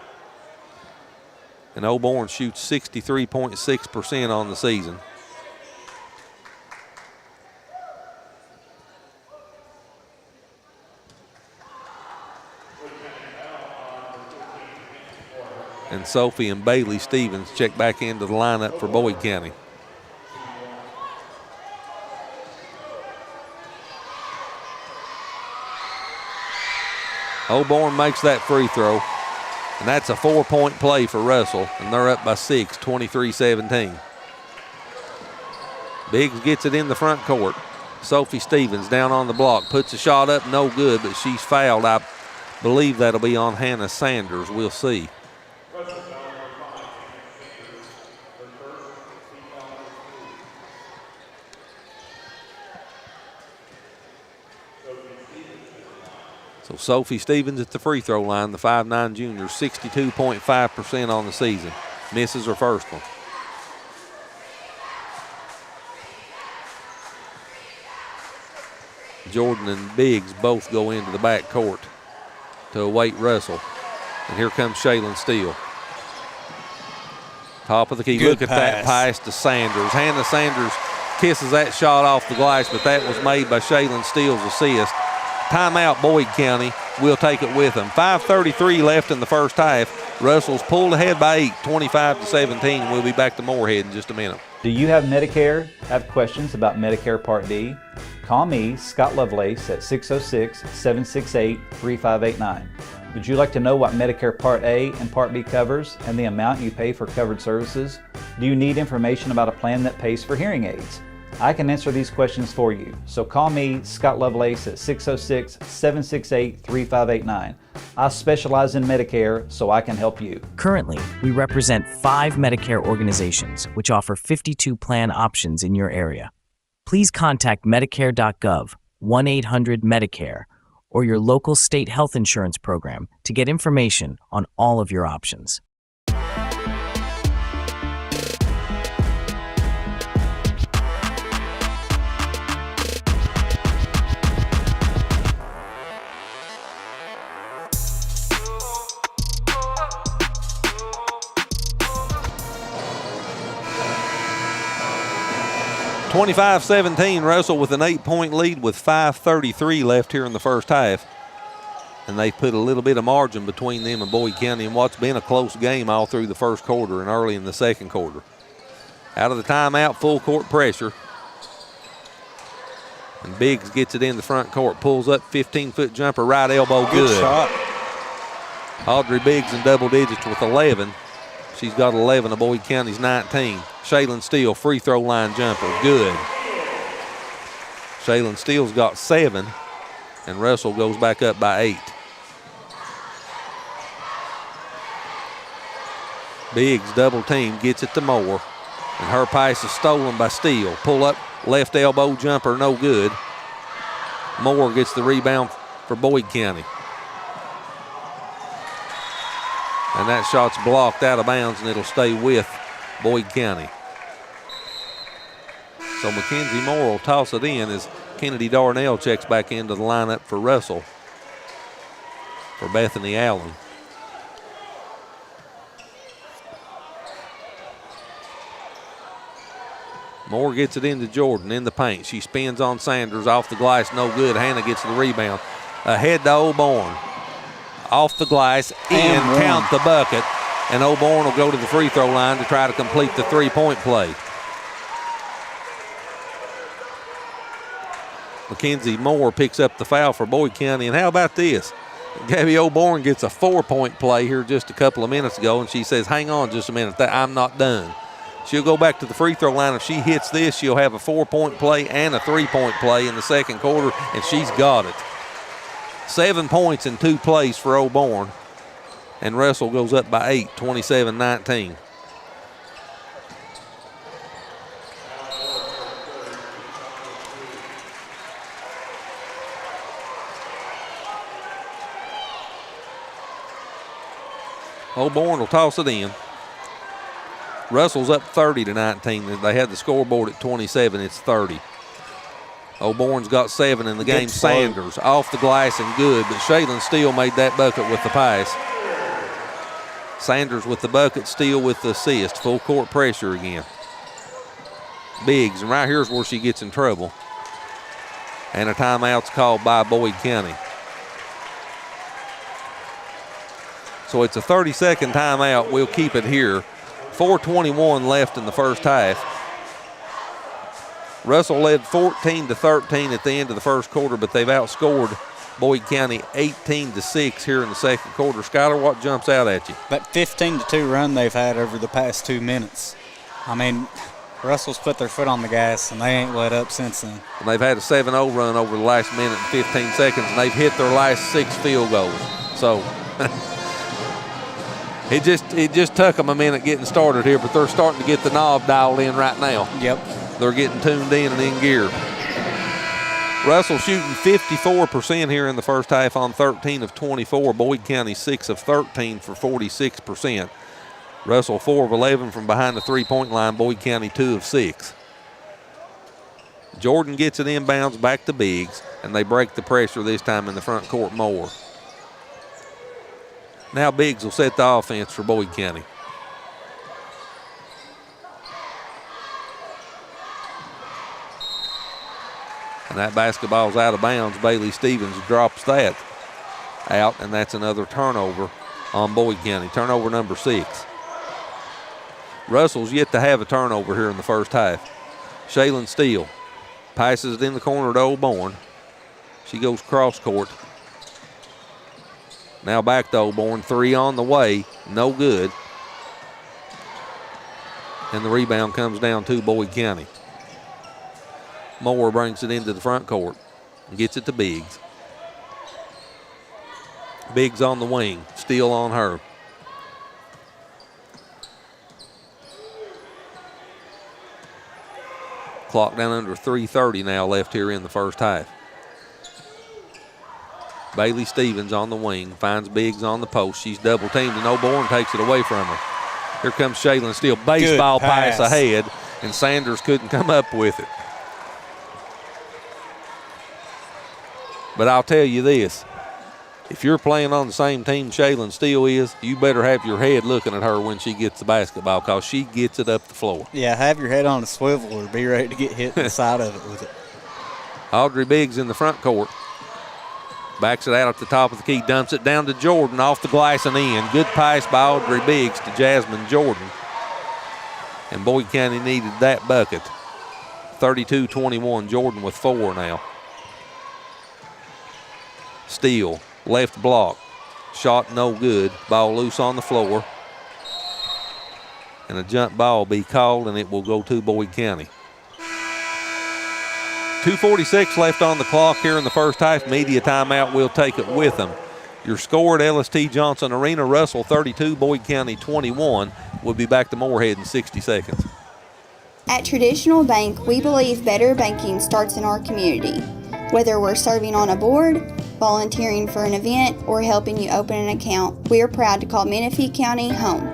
And O'Born shoots 63.6% on the season. And Sophie and Bailey Stevens check back into the lineup for Boyd County. O'Born makes that free throw, and that's a 4-point play for Russell, and they're up by 6, 23-17. Biggs gets it in the front court. Sophie Stevens down on the block, puts a shot up, no good, but she's fouled. I believe that'll be on Hannah Sanders. We'll see. So Sophie Stevens at the free throw line, the 5'9" junior, 62.5% on the season. Misses her first one. Jordan and Biggs both go into the back court to await Russell. And here comes Shaylin Steele. Top of the key. Good Look at that pass to Sanders. Hannah Sanders kisses that shot off the glass, but that was made by Shaylin Steele's assist. Timeout, Boyd County. We'll take it with them. 5:33 left in the first half. Russell's pulled ahead by 8, 25-17. We'll be back to Morehead in just a minute. Do you have Medicare? Have questions about Medicare Part D? Call me, Scott Lovelace, at 606-768-3589. Would you like to know what Medicare Part A and Part B covers and the amount you pay for covered services? Do you need information about a plan that pays for hearing aids? I can answer these questions for you. So call me, Scott Lovelace, at 606-768-3589. I specialize in Medicare, so I can help you. Currently, we represent 5 Medicare organizations, which offer 52 plan options in your area. Please contact Medicare.gov, 1-800-MEDICARE, or your local state health insurance program to get information on all of your options. 25-17, Russell with an 8-point lead with 5:33 left here in the first half. And they've put a little bit of margin between them and Boyd County in what's been a close game all through the first quarter and early in the second quarter. Out of the timeout, full court pressure. And Biggs gets it in the front court, pulls up, 15-foot jumper, right elbow, good. Shot. Audrey Biggs in double digits with 11. She's got 11 of Boyd County's 19. Shaylin Steele, free throw line jumper, good. Shaylin Steele's got 7, and Russell goes back up by 8. Biggs double team, gets it to Moore, and her pass is stolen by Steele. Pull up, left elbow jumper, no good. Moore gets the rebound for Boyd County. And that shot's blocked out of bounds, and it'll stay with Boyd County. So Mackenzie Moore will toss it in as Kennedy Darnell checks back into the lineup for Russell for Bethany Allen. Moore gets it into Jordan in the paint. She spins on Sanders, off the glass, no good. Hannah gets the rebound. Ahead to O'Born. Off the glass, in, count the bucket. And O'Born will go to the free throw line to try to complete the 3-point play. Mackenzie Moore picks up the foul for Boyd County. And how about this? Gabby O'Born gets a 4-point play here just a couple of minutes ago, and she says, hang on just a minute, I'm not done. She'll go back to the free throw line. If she hits this, she'll have a 4-point play and a 3-point play in the second quarter, and she's got it. 7 points in 2 plays for O'Born. And Russell goes up by 8, 27-19. Oborn will toss it in. Russell's up 30-19. They had the scoreboard at 27. It's 30. Oborn's got 7 in the game. Sanders off the glass and good, but Shaylin Steele made that bucket with the pass. Sanders with the bucket, Steele with the assist. Full court pressure again. Biggs, and right here's where she gets in trouble. And a timeout's called by Boyd County. So it's a 30-second timeout. We'll keep it here. 4:21 left in the first half. Russell led 14-13 at the end of the first quarter, but they've outscored Boyd County 18-6 here in the second quarter. Skylar, what jumps out at you? That 15-2 run they've had over the past 2 minutes. I mean, Russell's put their foot on the gas, and they ain't let up since then. And they've had a 7-0 run over the last minute and 15 seconds, and they've hit their last 6 field goals. So it just took them a minute getting started here, but they're starting to get the knob dialed in right now. Yep. They're getting tuned in and in gear. Russell shooting 54% here in the first half on 13 of 24. Boyd County 6 of 13 for 46%. Russell 4 of 11 from behind the three-point line. Boyd County 2 of 6. Jordan gets it inbounds back to Biggs, and they break the pressure this time in the front court more. Now Biggs will set the offense for Boyd County. And that basketball's out of bounds. Bailey Stevens drops that out, and that's another turnover on Boyd County. Turnover number 6. Russell's yet to have a turnover here in the first half. Shaylin Steele passes it in the corner to Oborn. She goes cross court. Now back to Oborn. 3 on the way. No good. And the rebound comes down to Boyd County. Moore brings it into the front court and gets it to Biggs. Biggs on the wing. Steele on her. Clock down under 3:30 now left here in the first half. Bailey Stevens on the wing, finds Biggs on the post. She's double teamed, and Oborn takes it away from her. Here comes Shaylin Steele. Baseball pass ahead, and Sanders couldn't come up with it. But I'll tell you this. If you're playing on the same team Shaylin Steele is, you better have your head looking at her when she gets the basketball, because she gets it up the floor. Yeah, have your head on a swivel or be ready to get hit in the side of it with it. Audrey Biggs in the front court. Backs it out at the top of the key, dumps it down to Jordan off the glass and in. Good pass by Audrey Biggs to Jasmine Jordan. And Boyd County needed that bucket. 32-21, Jordan with 4 now. Steele, left block. Shot no good. Ball loose on the floor. And a jump ball be called, and it will go to Boyd County. 2:46 left on the clock here in the first half. Media timeout. We'll take it with them. Your score at LST Johnson Arena, Russell 32, Boyd County 21. We'll be back to Morehead in 60 seconds. At Traditional Bank, we believe better banking starts in our community. Whether we're serving on a board, volunteering for an event, or helping you open an account, we are proud to call Menifee County home.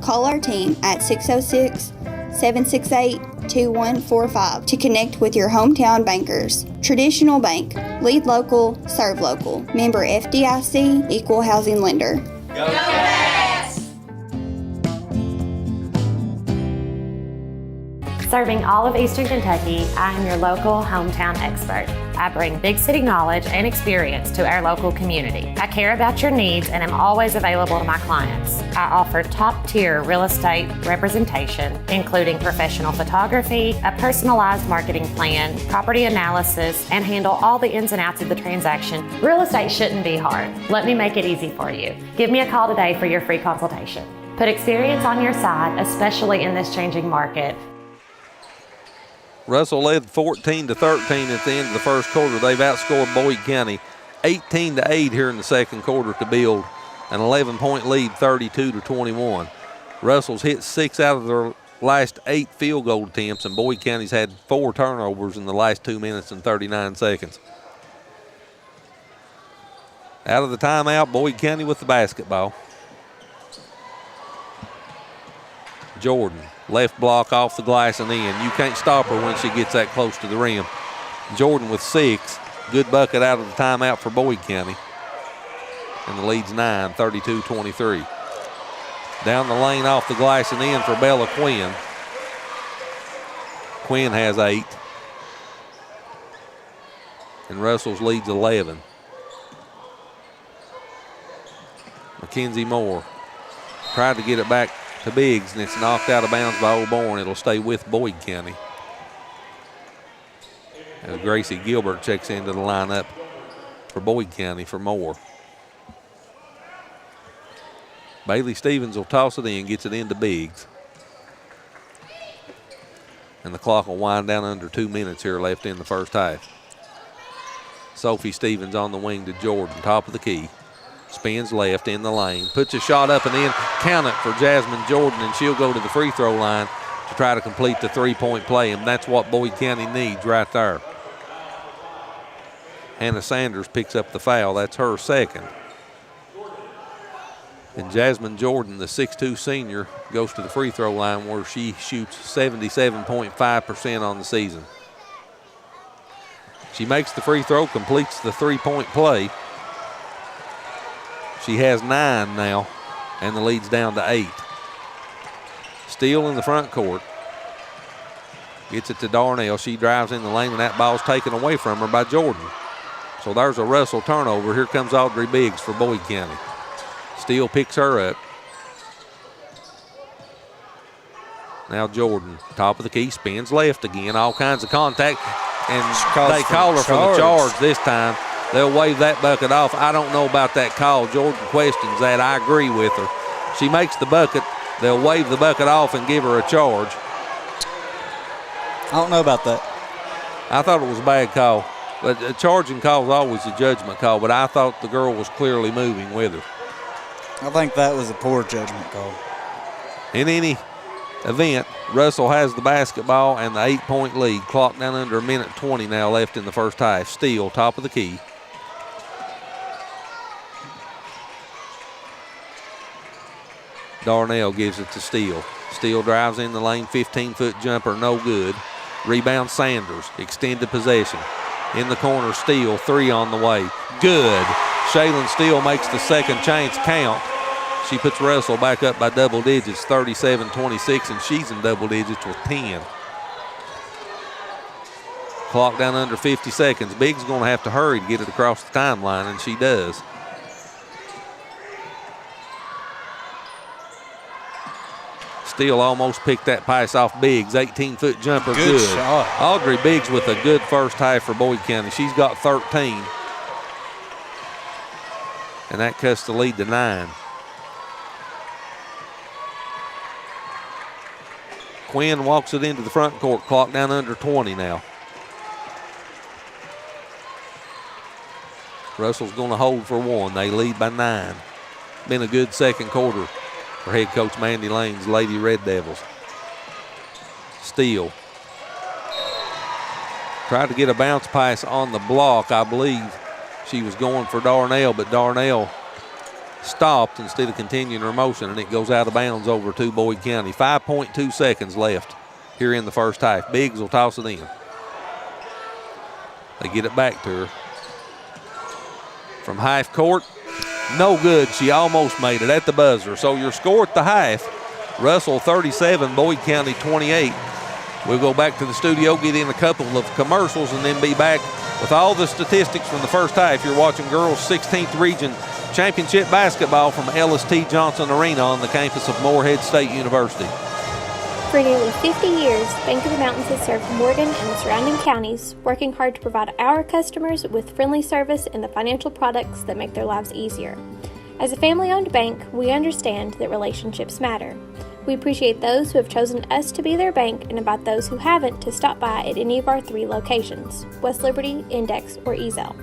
Call our team at 606-768-2145 to connect with your hometown bankers. Traditional Bank. Lead local, serve local. Member FDIC, Equal Housing Lender. Go Cats! Serving all of Eastern Kentucky, I am your local hometown expert. I bring big city knowledge and experience to our local community. I care about your needs and am always available to my clients. I offer top-tier real estate representation, including professional photography, a personalized marketing plan, property analysis, and handle all the ins and outs of the transaction. Real estate shouldn't be hard. Let me make it easy for you. Give me a call today for your free consultation. Put experience on your side, especially in this changing market. Russell led 14-13 at the end of the first quarter. They've outscored Boyd County 18-8 here in the second quarter to build an 11-point lead, 32-21. Russell's hit 6 out of their last 8 field goal attempts, and Boyd County's had 4 turnovers in the last 2 minutes and 39 seconds. Out of the timeout, Boyd County with the basketball. Jordan, left block off the glass and in. You can't stop her when she gets that close to the rim. Jordan with 6. Good bucket out of the timeout for Boyd County. And the lead's 9, 32-23. Down the lane off the glass and in for Bella Quinn. Quinn has 8. And Russell's leads 11. Mackenzie Moore tried to get it back to Biggs, and it's knocked out of bounds by O'Born. It'll stay with Boyd County. As Gracie Gilbert checks into the lineup for Boyd County for Moore. Bailey Stevens will toss it in, gets it into Biggs. And the clock will wind down under 2 minutes here left in the first half. Sophie Stevens on the wing to Jordan, top of the key. Spins left in the lane, puts a shot up and in. Count it for Jasmine Jordan, and she'll go to the free throw line to try to complete the 3-point play, and that's what Boyd County needs right there. Hannah Sanders picks up the foul. That's her second. And Jasmine Jordan, the 6'2 senior, goes to the free throw line where she shoots 77.5% on the season. She makes the free throw, completes the 3-point play. She has 9 now, and the lead's down to 8. Steele in the front court. Gets it to Darnell. She drives in the lane, and that ball's taken away from her by Jordan. So there's a Russell turnover. Here comes Audrey Biggs for Boyd County. Steele picks her up. Now Jordan, top of the key, spins left again. All kinds of contact, and they call her for the charge this time. They'll wave that bucket off. I don't know about that call. Jordan questions that. I agree with her. She makes the bucket. They'll wave the bucket off and give her a charge. I don't know about that. I thought it was a bad call. But a charging call is always a judgment call, but I thought the girl was clearly moving with her. I think that was a poor judgment call. In any event, Russell has the basketball and the 8-point lead. Clock down under a minute 20 now left in the first half. Steele, top of the key. Darnell gives it to Steele. Steele drives in the lane, 15-foot jumper, no good. Rebound Sanders, extended possession. In the corner, Steele, 3 on the way. Good. Shaylin Steele makes the second chance count. She puts Russell back up by double digits, 37-26, and she's in double digits with 10. Clock down under 50 seconds. Biggs going to have to hurry to get it across the timeline, and she does. Steele almost picked that pass off Biggs. 18-foot jumper, good. Shot. Audrey Biggs with a good first half for Boyd County. She's got 13. And that cuts the lead to 9. Quinn walks it into the front court. Clock down under 20 now. Russell's going to hold for 1. They lead by 9. Been a good second quarter for head coach Mandy Lane's Lady Red Devils. Steele tried to get a bounce pass on the block. I believe she was going for Darnell, but Darnell stopped instead of continuing her motion, and it goes out of bounds over to Boyd County. 5.2 seconds left here in the first half. Biggs will toss it in. They get it back to her. From half court, no good. She almost made it at the buzzer. So your score at the half, Russell 37, Boyd County 28. We'll go back to the studio, get in a couple of commercials, and then be back with all the statistics from the first half. You're watching Girls 16th Region Championship Basketball from LST Johnson Arena on the campus of Morehead State University. For nearly 50 years, Bank of the Mountains has served Morgan and the surrounding counties, working hard to provide our customers with friendly service and the financial products that make their lives easier. As a family-owned bank, we understand that relationships matter. We appreciate those who have chosen us to be their bank and invite those who haven't to stop by at any of our 3 locations, West Liberty, Index, or Ezel.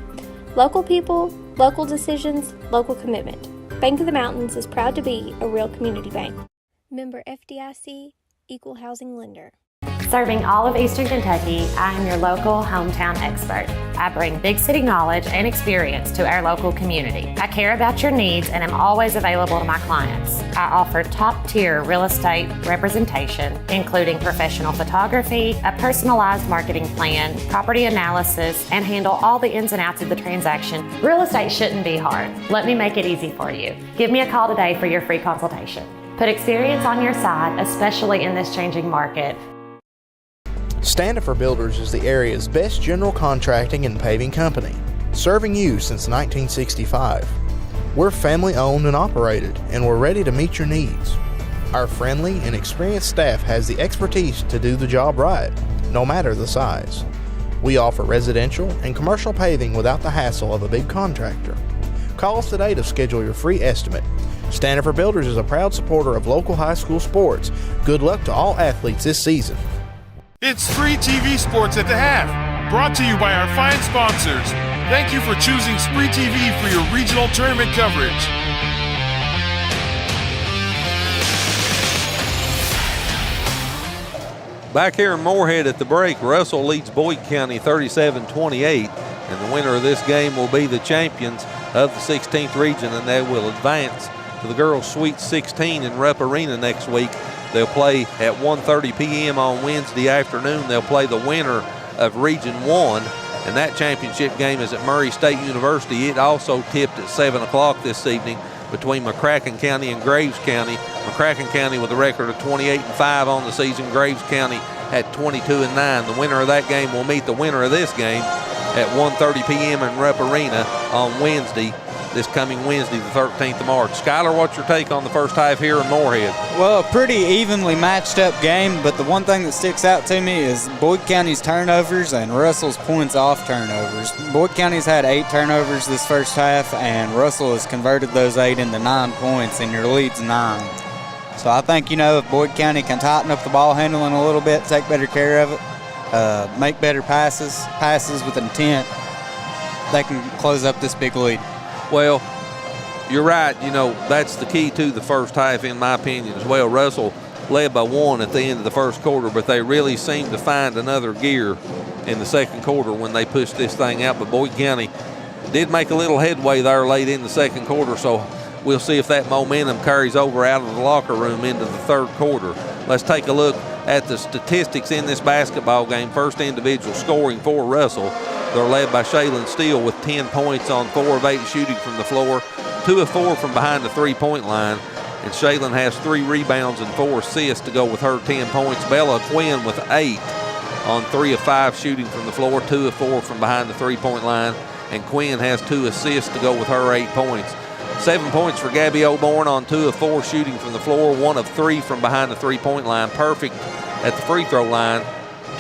Local people, local decisions, local commitment. Bank of the Mountains is proud to be a real community bank. Member FDIC, Equal Housing Lender. Serving all of Eastern Kentucky, I am your local hometown expert. I bring big city knowledge and experience to our local community. I care about your needs and am always available to my clients. I offer top-tier real estate representation, including professional photography, a personalized marketing plan, property analysis, and handle all the ins and outs of the transaction. Real estate shouldn't be hard. Let me make it easy for you. Give me a call today for your free consultation. Put experience on your side, especially in this changing market. Standifer Builders is the area's best general contracting and paving company, serving you since 1965. We're family owned and operated, and we're ready to meet your needs. Our friendly and experienced staff has the expertise to do the job right, no matter the size. We offer residential and commercial paving without the hassle of a big contractor. Call us today to schedule your free estimate. Standifer Builders is a proud supporter of local high school sports. Good luck to all athletes this season. It's free TV Sports at the Half, brought to you by our fine sponsors. Thank you for choosing Spree TV for your regional tournament coverage. Back here in Morehead at the break, Russell leads Boyd County 37-28, and the winner of this game will be the champions of the 16th region, and they will advance to the girls' Sweet 16 in Rupp Arena next week. They'll play at 1:30 p.m. on Wednesday afternoon. They'll play the winner of Region 1, and that championship game is at Murray State University. It also tipped at 7 o'clock this evening between McCracken County and Graves County. McCracken County with a record of 28-5 on the season. Graves County at 22-9. The winner of that game will meet the winner of this game at 1:30 p.m. in Rupp Arena on Wednesday, this coming Wednesday, the 13th of March. Skylar, what's your take on the first half here in Morehead? Well, a pretty evenly matched up game, but the one thing that sticks out to me is Boyd County's turnovers and Russell's points off turnovers. Boyd County's had 8 turnovers this first half, and Russell has converted those 8 into 9 points, and your lead's 9. So I think, if Boyd County can tighten up the ball handling a little bit, take better care of it, make better passes with intent, they can close up this big lead. Well, you're right. That's the key to the first half, in my opinion, as well. Russell led by 1 at the end of the first quarter, but they really seemed to find another gear in the second quarter when they pushed this thing out. But Boyd County did make a little headway there late in the second quarter, so we'll see if that momentum carries over out of the locker room into the third quarter. Let's take a look at the statistics in this basketball game. First individual scoring for Russell. They're led by Shaylin Steele with 10 points on 4 of 8 shooting from the floor, 2 of 4 from behind the three-point line. And Shaylin has 3 rebounds and 4 assists to go with her 10 points. Bella Quinn with 8 on 3 of 5 shooting from the floor, 2 of 4 from behind the three-point line. And Quinn has 2 assists to go with her 8 points. 7 points for Gabby O'Born on 2 of 4 shooting from the floor, 1 of 3 from behind the three-point line. Perfect at the free throw line,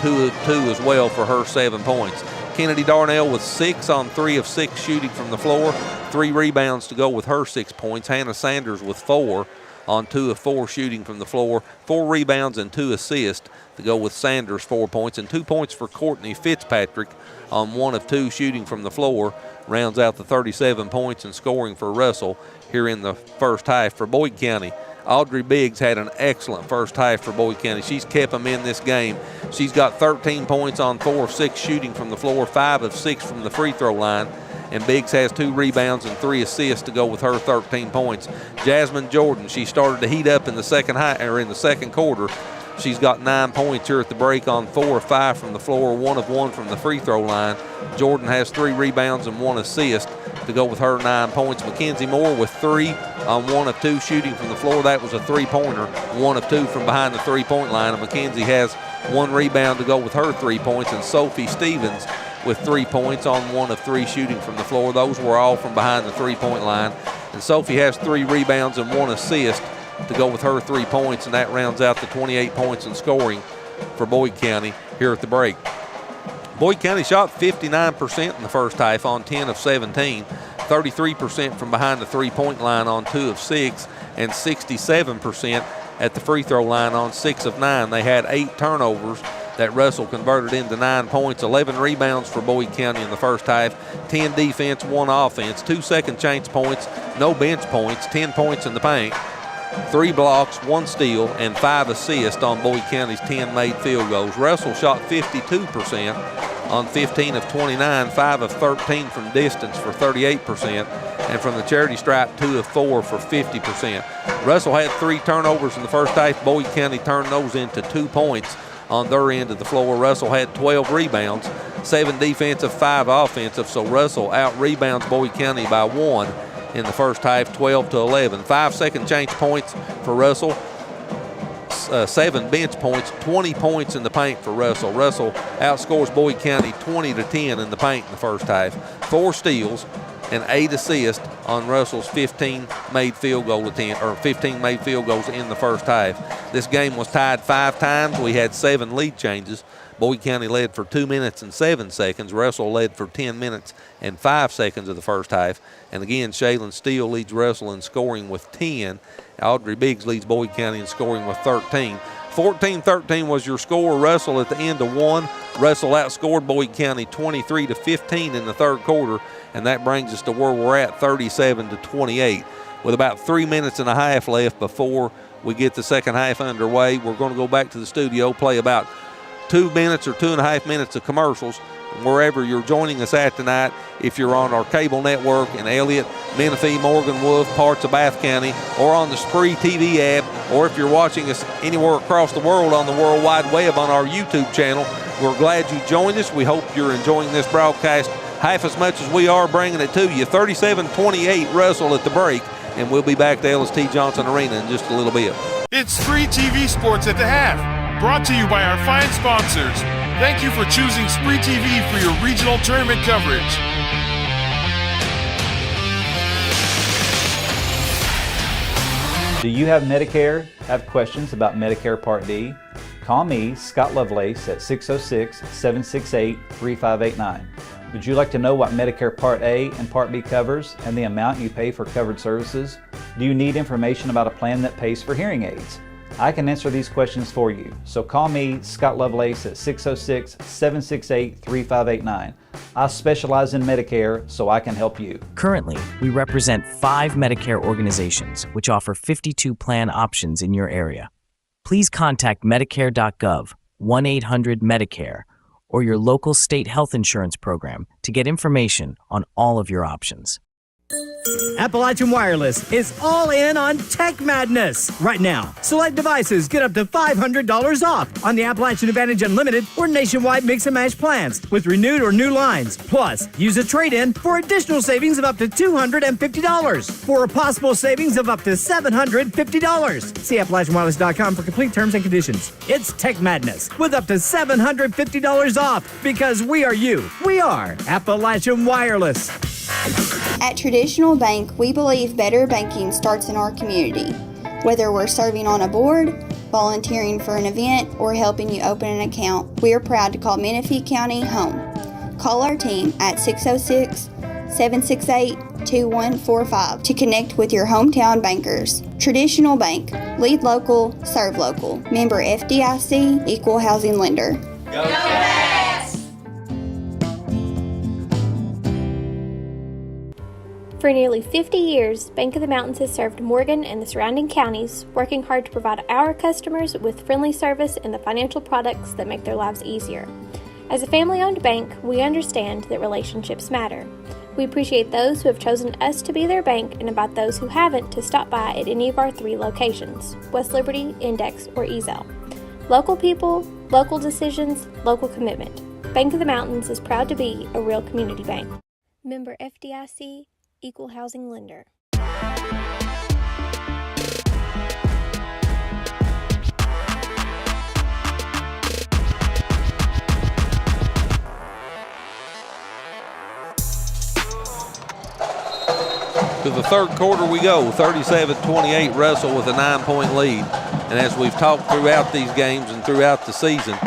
2 of 2 as well for her 7 points. Kennedy Darnell with 6 on 3 of 6 shooting from the floor, 3 rebounds to go with her 6 points. Hannah Sanders with 4 on 2 of 4 shooting from the floor, 4 rebounds and 2 assists to go with Sanders' 4 points. And 2 points for Courtney Fitzpatrick on 1 of 2 shooting from the floor, rounds out the 37 points and scoring for Russell here in the first half. For Boyd County, Audrey Biggs had an excellent first half for Boyd County. She's kept them in this game. She's got 13 points on 4 of 6 shooting from the floor, 5 of 6 from the free throw line. And Biggs has 2 rebounds and 3 assists to go with her 13 points. Jasmine Jordan, she started to heat up in the second quarter. She's got 9 points here at the break on 4 of 5 from the floor, 1 of 1 from the free throw line. Jordan has 3 rebounds and 1 assist to go with her 9 points. Mackenzie Moore with 3 on 1 of 2 shooting from the floor. That was a 3-pointer, 1 of 2 from behind the three-point line. And Mackenzie has 1 rebound to go with her 3 points. And Sophie Stevens with 3 points on 1 of 3 shooting from the floor. Those were all from behind the three-point line. And Sophie has 3 rebounds and 1 assist to go with her 3 points, and that rounds out the 28 points in scoring for Boyd County here at the break. Boyd County shot 59% in the first half on 10 of 17, 33% from behind the three-point line on 2 of 6, and 67% at the free throw line on 6 of 9. They had 8 turnovers that Russell converted into 9 points. 11 rebounds for Boyd County in the first half. 10 defense, 1 offense. 2 second chance points, no bench points. 10 points in the paint. 3 blocks, 1 steal, and 5 assists on Boyd County's 10 made field goals. Russell shot 52% on 15 of 29, 5 of 13 from distance for 38%, and from the charity stripe, 2 of 4 for 50%. Russell had 3 turnovers in the first half. Boyd County turned those into 2 points on their end of the floor. Russell had 12 rebounds, 7 defensive, 5 offensive, so Russell out-rebounds Boyd County by 1 in the first half, 12-11. 5 second change points for Russell, 7 bench points, 20 points in the paint for Russell. Russell outscores Boyd County 20-10 in the paint in the first half. 4 steals and 8 assists on Russell's 15 made field goals in the first half. This game was tied 5 times. We had 7 lead changes. Boyd County led for 2 minutes and 7 seconds. Russell led for 10 minutes and 5 seconds of the first half. And again, Shaylin Steele leads Russell in scoring with 10. Audrey Biggs leads Boyd County in scoring with 13. 14-13 was your score. Russell at the end of 1. Russell outscored Boyd County 23-15 in the third quarter, and that brings us to where we're at, 37-28. With about 3 minutes and a half left before we get the second half underway, we're going to go back to the studio, play about 2 minutes or 2.5 minutes of commercials. Wherever you're joining us at tonight, if you're on our cable network in Elliott, Menifee, Morgan Wolf, parts of Bath County, or on the Spree TV app, or if you're watching us anywhere across the world on the World Wide Web on our YouTube channel, we're glad you joined us. We hope you're enjoying this broadcast half as much as we are bringing it to you. 37-28 Russell at the break, and we'll be back to LST Johnson Arena in just a little bit. It's Spree TV Sports at the half, brought to you by our fine sponsors. Thank you for choosing Spree TV for your regional tournament coverage. Do you have Medicare? Have questions about Medicare Part D? Call me, Scott Lovelace, at 606-768-3589. Would you like to know what Medicare Part A and Part B covers and the amount you pay for covered services? Do you need information about a plan that pays for hearing aids? I can answer these questions for you. So call me, Scott Lovelace, at 606-768-3589. I specialize in Medicare, so I can help you. Currently, we represent 5 Medicare organizations, which offer 52 plan options in your area. Please contact Medicare.gov, 1-800-MEDICARE, or your local state health insurance program to get information on all of your options. Appalachian Wireless is all in on Tech Madness. Right now, select devices get up to $500 off on the Appalachian Advantage Unlimited or nationwide mix and match plans with renewed or new lines. Plus, use a trade-in for additional savings of up to $250 for a possible savings of up to $750. See AppalachianWireless.com for complete terms and conditions. It's Tech Madness with up to $750 off because we are you. We are Appalachian Wireless. At Traditional Bank, we believe better banking starts in our community. Whether we're serving on a board, volunteering for an event, or helping you open an account, we are proud to call Menifee County home. Call our team at 606-768-2145 to connect with your hometown bankers. Traditional Bank, lead local, serve local. Member FDIC, equal housing lender. Go Cats! For nearly 50 years, Bank of the Mountains has served Morgan and the surrounding counties, working hard to provide our customers with friendly service and the financial products that make their lives easier. As a family-owned bank, we understand that relationships matter. We appreciate those who have chosen us to be their bank and invite those who haven't to stop by at any of our 3 locations, West Liberty, Index, or Ezel. Local people, local decisions, local commitment. Bank of the Mountains is proud to be a real community bank. Member FDIC, equal housing lender. To the third quarter we go, 37-28, Russell with a 9-point lead. And as we've talked throughout these games and throughout the season,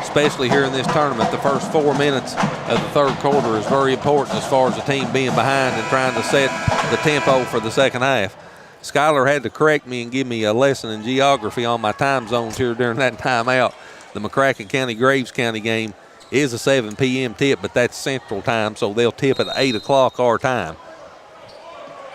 especially here in this tournament, the first 4 minutes of the third quarter is very important as far as the team being behind and trying to set the tempo for the second half. Skylar had to correct me and give me a lesson in geography on my time zones here during that timeout. The McCracken County-Graves County game is a 7 p.m. tip, but that's Central Time, so they'll tip at 8 o'clock our time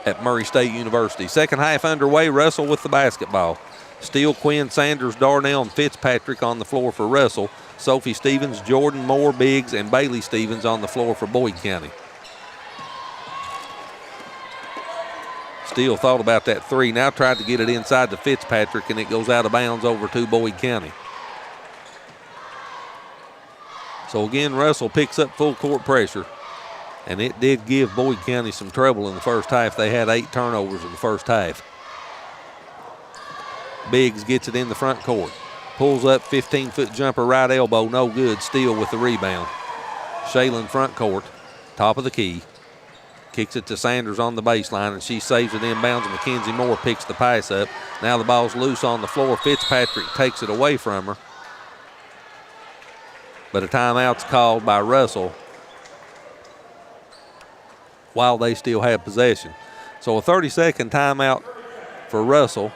at Murray State University. Second half underway. Russell with the basketball. Steele, Quinn, Sanders, Darnell, and Fitzpatrick on the floor for Russell. Sophie Stevens, Jordan, Moore, Biggs, and Bailey Stevens on the floor for Boyd County. Steele thought about that three. Now tried to get it inside to Fitzpatrick, and it goes out of bounds over to Boyd County. So again, Russell picks up full court pressure, and it did give Boyd County some trouble in the first half. They had 8 turnovers in the first half. Biggs gets it in the front court. Pulls up, 15-foot jumper, right elbow, no good. Steele with the rebound. Shaylin front court, top of the key. Kicks it to Sanders on the baseline, and she saves it inbounds, and Mackenzie Moore picks the pass up. Now the ball's loose on the floor. Fitzpatrick takes it away from her. But a timeout's called by Russell while they still have possession. So a 30-second timeout for Russell.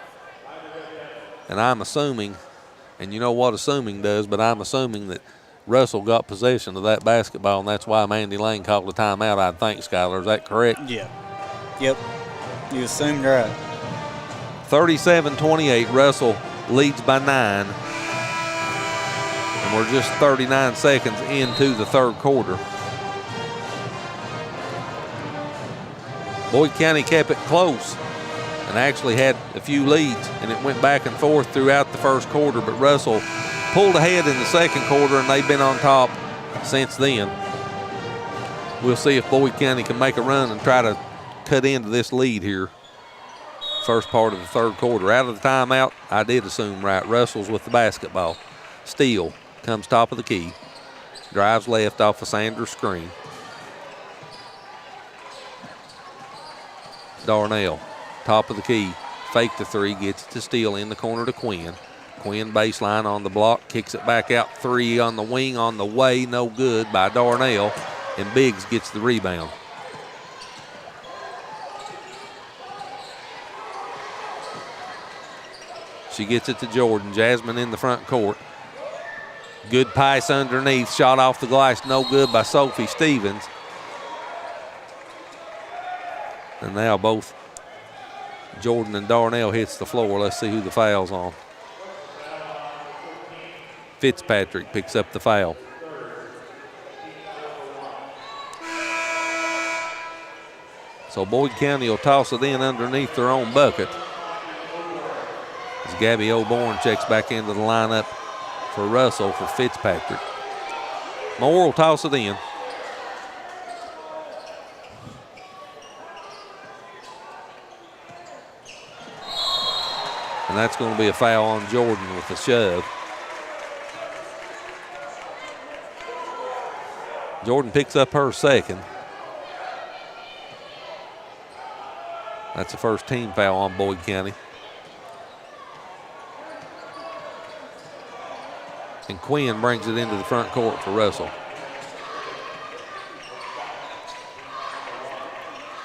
And I'm assuming, and you know what assuming does, but I'm assuming that Russell got possession of that basketball, and that's why Mandy Lane called a timeout, I think, Skylar. Is that correct? Yeah. Yep. You assumed right. 37-28, Russell leads by 9. And we're just 39 seconds into the third quarter. Boyd County kept it close and actually had a few leads, and it went back and forth throughout the first quarter, but Russell pulled ahead in the second quarter, and they've been on top since then. We'll see if Boyd County can make a run and try to cut into this lead here. First part of the third quarter. Out of the timeout, I did assume right. Russell's with the basketball. Steele comes top of the key. Drives left off a Sanders screen. Darnell, top of the key. Fake the three, gets it to Steele in the corner to Quinn. Quinn baseline on the block, kicks it back out. Three on the wing, on the way, no good by Darnell. And Biggs gets the rebound. She gets it to Jordan. Jasmine in the front court. Good pass underneath. Shot off the glass. No good by Sophie Stevens. And now both Jordan and Darnell hits the floor. Let's see who the foul's on. Fitzpatrick picks up the foul. So Boyd County will toss it in underneath their own bucket. As Gabby O'Born checks back into the lineup for Russell for Fitzpatrick. Moore will toss it in. And that's going to be a foul on Jordan with the shove. Jordan picks up her second. That's the first team foul on Boyd County. And Quinn brings it into the front court for Russell.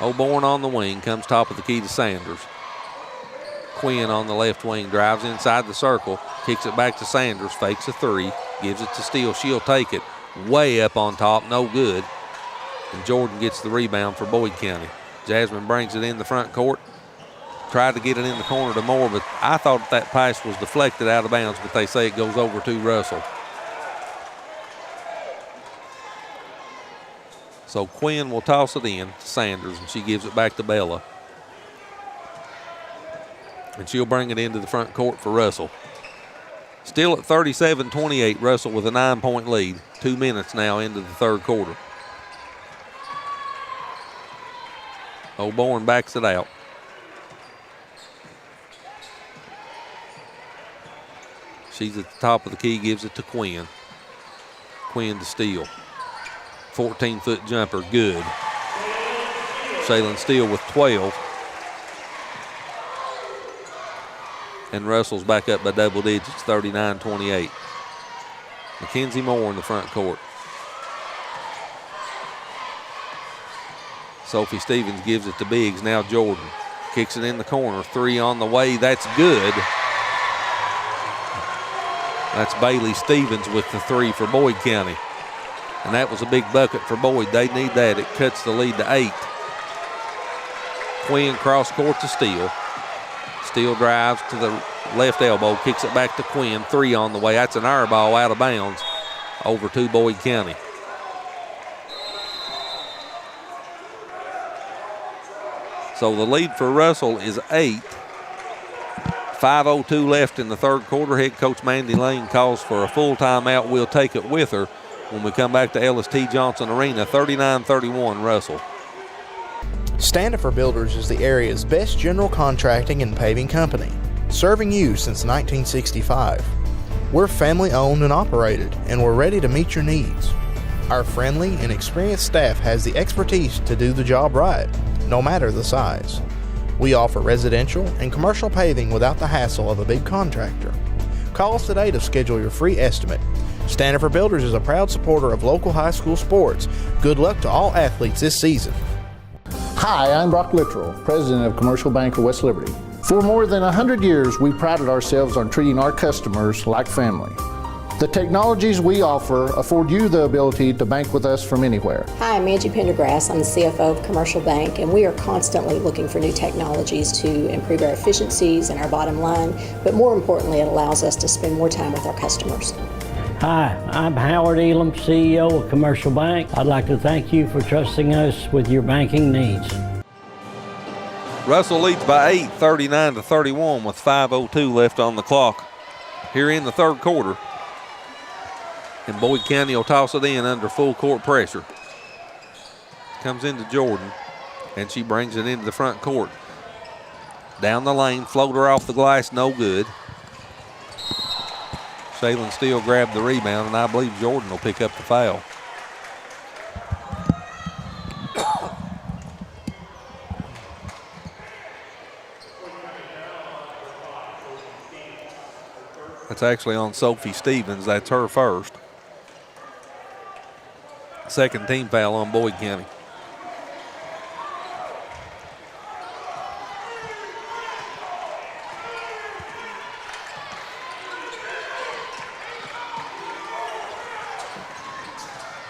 O'Born on the wing, comes top of the key to Sanders. Quinn on the left wing, drives inside the circle, kicks it back to Sanders, fakes a three, gives it to Steele. She'll take it way up on top, no good. And Jordan gets the rebound for Boyd County. Jasmine brings it in the front court. Tried to get it in the corner to Moore, but I thought that pass was deflected out of bounds, but they say it goes over to Russell. So Quinn will toss it in to Sanders, and she gives it back to Bella. And she'll bring it into the front court for Russell. Still at 37-28, Russell with a 9-point lead. 2 minutes now into the third quarter. O'Born backs it out. She's at the top of the key, gives it to Quinn. Quinn to Steele. 14-foot jumper, good. Shaylin Steele with 12. And Russell's back up by double digits, 39-28. Mackenzie Moore in the front court. Sophie Stevens gives it to Biggs. Now Jordan kicks it in the corner. Three on the way. That's good. That's Bailey Stevens with the 3 for Boyd County. And that was a big bucket for Boyd. They need that. It cuts the lead to 8. Quinn cross court to Steele. Steele drives to the left elbow, kicks it back to Quinn. 3 on the way. That's an air ball out of bounds over to Boyd County. So the lead for Russell is 8. 5:02 left in the third quarter. Head coach Mandy Lane calls for a full timeout. We'll take it with her when we come back to LST Johnson Arena. 39-31 Russell. Standifer Builders is the area's best general contracting and paving company, serving you since 1965. We're family owned and operated, and we're ready to meet your needs. Our friendly and experienced staff has the expertise to do the job right, no matter the size. We offer residential and commercial paving without the hassle of a big contractor. Call us today to schedule your free estimate. Standifer Builders is a proud supporter of local high school sports. Good luck to all athletes this season. Hi, I'm Brock Littrell, President of Commercial Bank of West Liberty. For more than 100 years, we prided ourselves on treating our customers like family. The technologies we offer afford you the ability to bank with us from anywhere. Hi, I'm Angie Pendergrass. I'm the CFO of Commercial Bank, and we are constantly looking for new technologies to improve our efficiencies and our bottom line, but more importantly, it allows us to spend more time with our customers. Hi, I'm Howard Elam, CEO of Commercial Bank. I'd like to thank you for trusting us with your banking needs. Russell leads by 8, 39-31 with 5:02 left on the clock here in the third quarter. And Boyd County will toss it in under full court pressure. Comes into Jordan, and she brings it into the front court. Down the lane, floater off the glass, no good. Shaylin Steele grabbed the rebound, and I believe Jordan will pick up the foul. That's actually on Sophie Stevens. That's her first. Second team foul on Boyd County.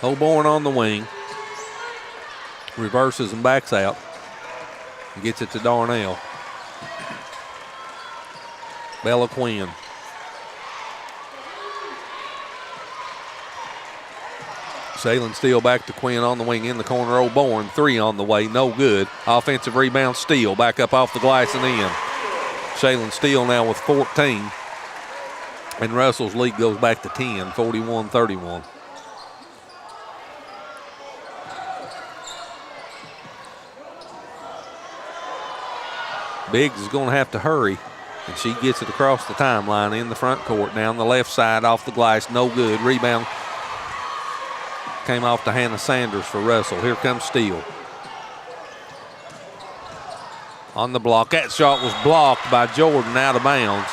Holborn on the wing. Reverses and backs out. And gets it to Darnell. Bella Quinn. Shaylin Steele back to Quinn on the wing in the corner. Holborn, 3 on the way, no good. Offensive rebound, Steele back up off the glass and in. Shaylin Steele now with 14. And Russell's lead goes back to 10, 41-31. Biggs is going to have to hurry, and she gets it across the timeline in the front court. Down the left side off the glass, no good. Rebound came off to Hannah Sanders for Russell. Here comes Steele. On the block. That shot was blocked by Jordan out of bounds.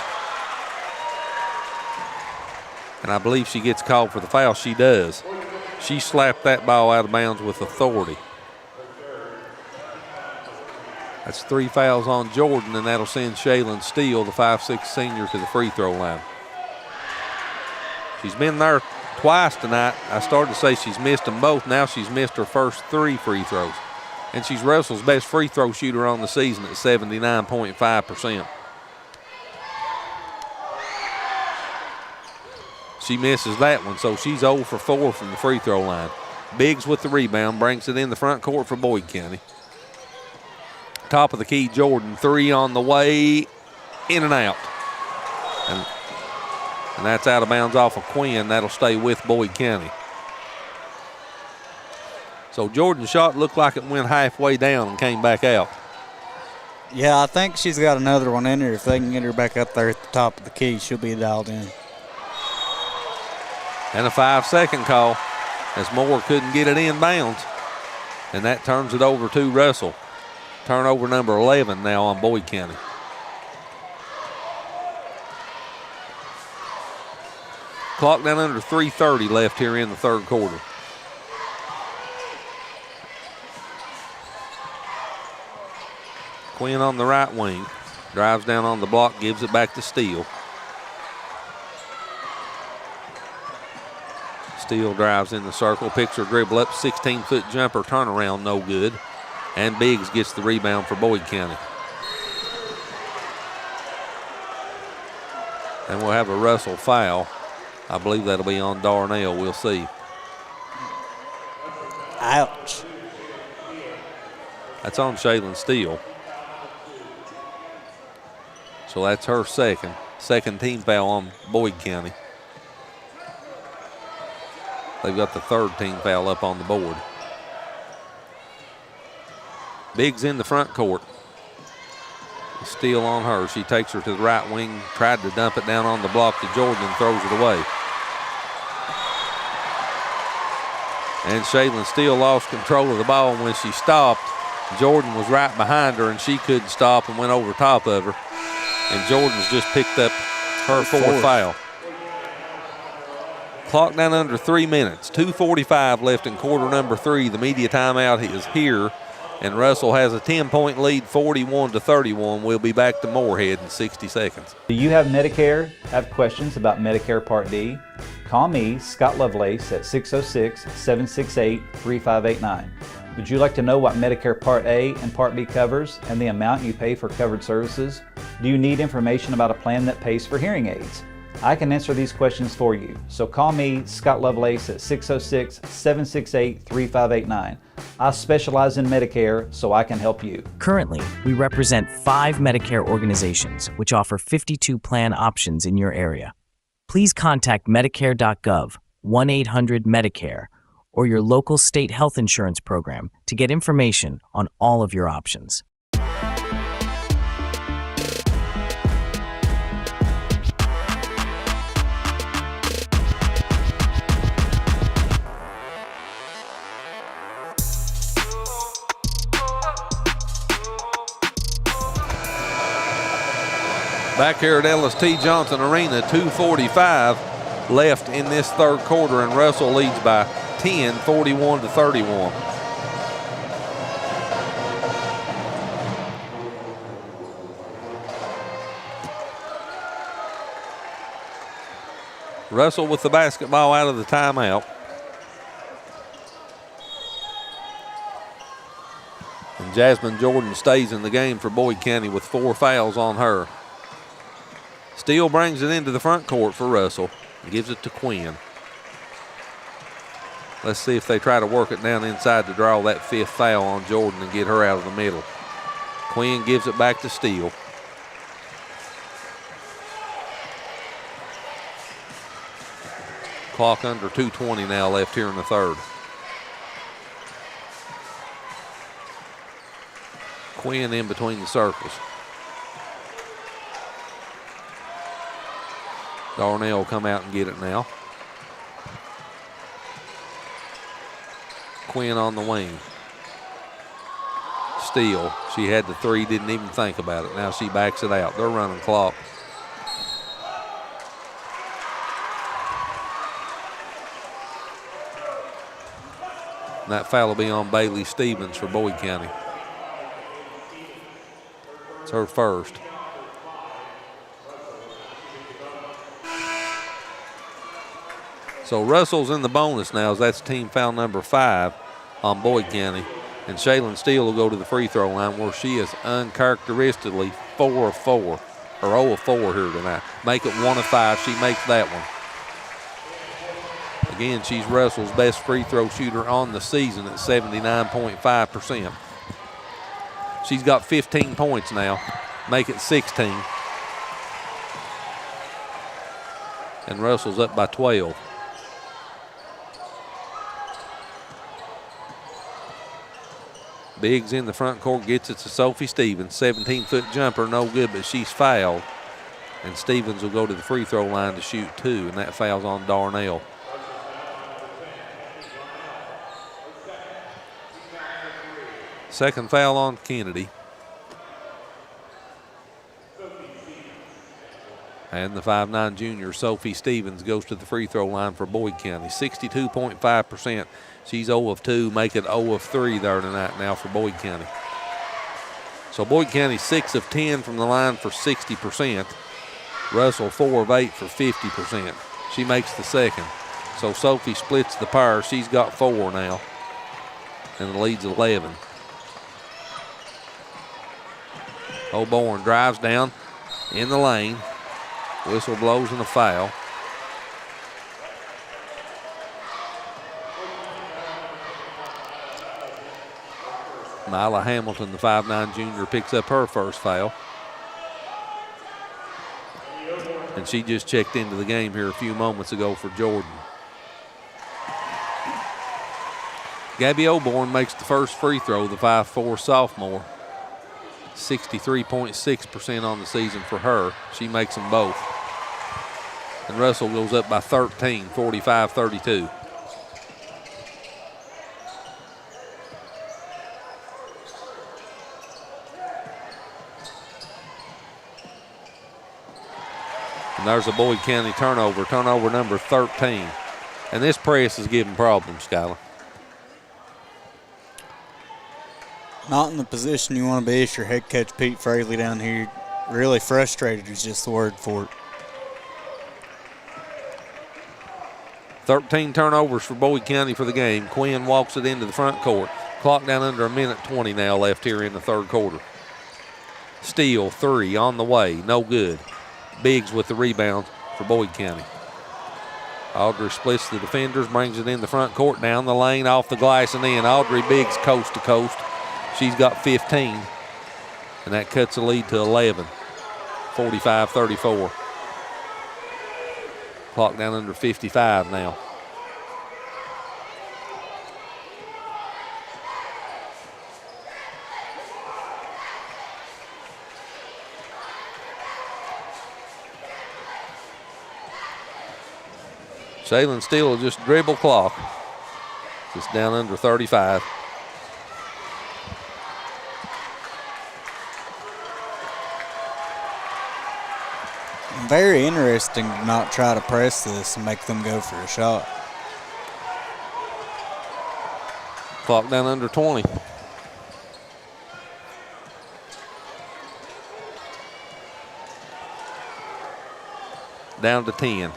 And I believe she gets called for the foul. She does. She slapped that ball out of bounds with authority. That's 3 fouls on Jordan, and that'll send Shaylin Steele, the 5'6" senior, to the free throw line. She's been there twice tonight. I started to say she's missed them both. Now she's missed her first 3 free throws. And she's Russell's best free throw shooter on the season at 79.5%. She misses that one, so she's 0 for 4 from the free throw line. Biggs with the rebound, brings it in the front court for Boyd County. Top of the key, Jordan, 3 on the way, in and out. And that's out of bounds off of Quinn. That'll stay with Boyd County. So Jordan's shot looked like it went halfway down and came back out. Yeah, I think she's got another one in her. If they can get her back up there at the top of the key, she'll be dialed in. And a 5-second call as Moore couldn't get it in bounds. And that turns it over to Russell. Turnover number 11 now on Boyd County. Clock down under 3:30 left here in the third quarter. Quinn on the right wing. Drives down on the block, gives it back to Steele. Steele drives in the circle, picks her dribble up, 16-foot jumper, turnaround, no good. And Biggs gets the rebound for Boyd County. And we'll have a Russell foul. I believe that'll be on Darnell. We'll see. Ouch. That's on Shaylin Steele. So that's her second team foul on Boyd County. They've got the third team foul up on the board. Biggs in the front court. Steele on her. She takes her to the right wing, tried to dump it down on the block to Jordan and throws it away. And Shaylin Steele lost control of the ball, and when she stopped, Jordan was right behind her and she couldn't stop and went over top of her. And Jordan's just picked up her fourth foul. Clock down under 3 minutes. 2:45 left in quarter number 3. The media timeout is here. And Russell has a 10-point lead, 41-31. We'll be back to Morehead in 60 seconds. Do you have Medicare? Have questions about Medicare Part D? Call me, Scott Lovelace, at 606-768-3589. Would you like to know what Medicare Part A and Part B covers and the amount you pay for covered services? Do you need information about a plan that pays for hearing aids? I can answer these questions for you. So call me, Scott Lovelace, at 606-768-3589. I specialize in Medicare, so I can help you. Currently, we represent 5 Medicare organizations which offer 52 plan options in your area. Please contact Medicare.gov, 1-800-MEDICARE, or your local state health insurance program to get information on all of your options. Back here at Ellis T. Johnson Arena, 2:45 left in this third quarter, and Russell leads by 10, 41-31. Russell with the basketball out of the timeout. And Jasmine Jordan stays in the game for Boyd County with 4 fouls on her. Steele brings it into the front court for Russell and gives it to Quinn. Let's see if they try to work it down inside to draw that 5th foul on Jordan and get her out of the middle. Quinn gives it back to Steele. Clock under 2:20 now left here in the third. Quinn in between the circles. Darnell will come out and get it now. Quinn on the wing. Steele, she had the 3, didn't even think about it. Now she backs it out. They're running clock. And that foul will be on Bailey Stevens for Boyd County. It's her first. So Russell's in the bonus now, as that's team foul number 5 on Boyd County. And Shaylin Steele will go to the free throw line, where she is uncharacteristically 4 of 4, or 0 of 4 here tonight. Make it 1 of 5. She makes that one. Again, she's Russell's best free throw shooter on the season at 79.5%. She's got 15 points now. Make it 16. And Russell's up by 12. Biggs in the front court, gets it to Sophie Stevens. 17-foot jumper, no good, but she's fouled. And Stevens will go to the free throw line to shoot 2, and that foul's on Darnell. Second foul on Kennedy. And the 5'9" junior, Sophie Stevens, goes to the free throw line for Boyd County. 62.5%. She's 0 of 2, make it 0 of 3 there tonight now for Boyd County. So Boyd County 6 of 10 from the line for 60%. Russell 4 of 8 for 50%. She makes the second. So Sophie splits the pair. She's got 4 now, and the lead's 11. O'Born drives down in the lane. Whistle blows and a foul. Nyla Hamilton, the 5'9 junior, picks up her first foul. And she just checked into the game here a few moments ago for Jordan. Gabby O'Born makes the first free throw, the 5'4 sophomore. 63.6% on the season for her. She makes them both. And Russell goes up by 13, 45-32. And there's a Boyd County turnover number 13. And this press is giving problems, Skylar. Not in the position you want to be as your head coach Pete Fraley down here. Really frustrated is just the word for it. 13 turnovers for Boyd County for the game. Quinn walks it into the front court. Clock down under 1:20 now left here in the third quarter. Steele, 3 on the way, no good. Biggs with the rebound for Boyd County. Audrey splits the defenders, brings it in the front court, down the lane, off the glass and in. Audrey Biggs coast to coast. She's got 15, and that cuts the lead to 11, 45-34. Clock down under 55 now. Shaylin Steele will just dribble clock. Just down under 35. Very interesting to not try to press this and make them go for a shot. Clock down under 20. Down to 10.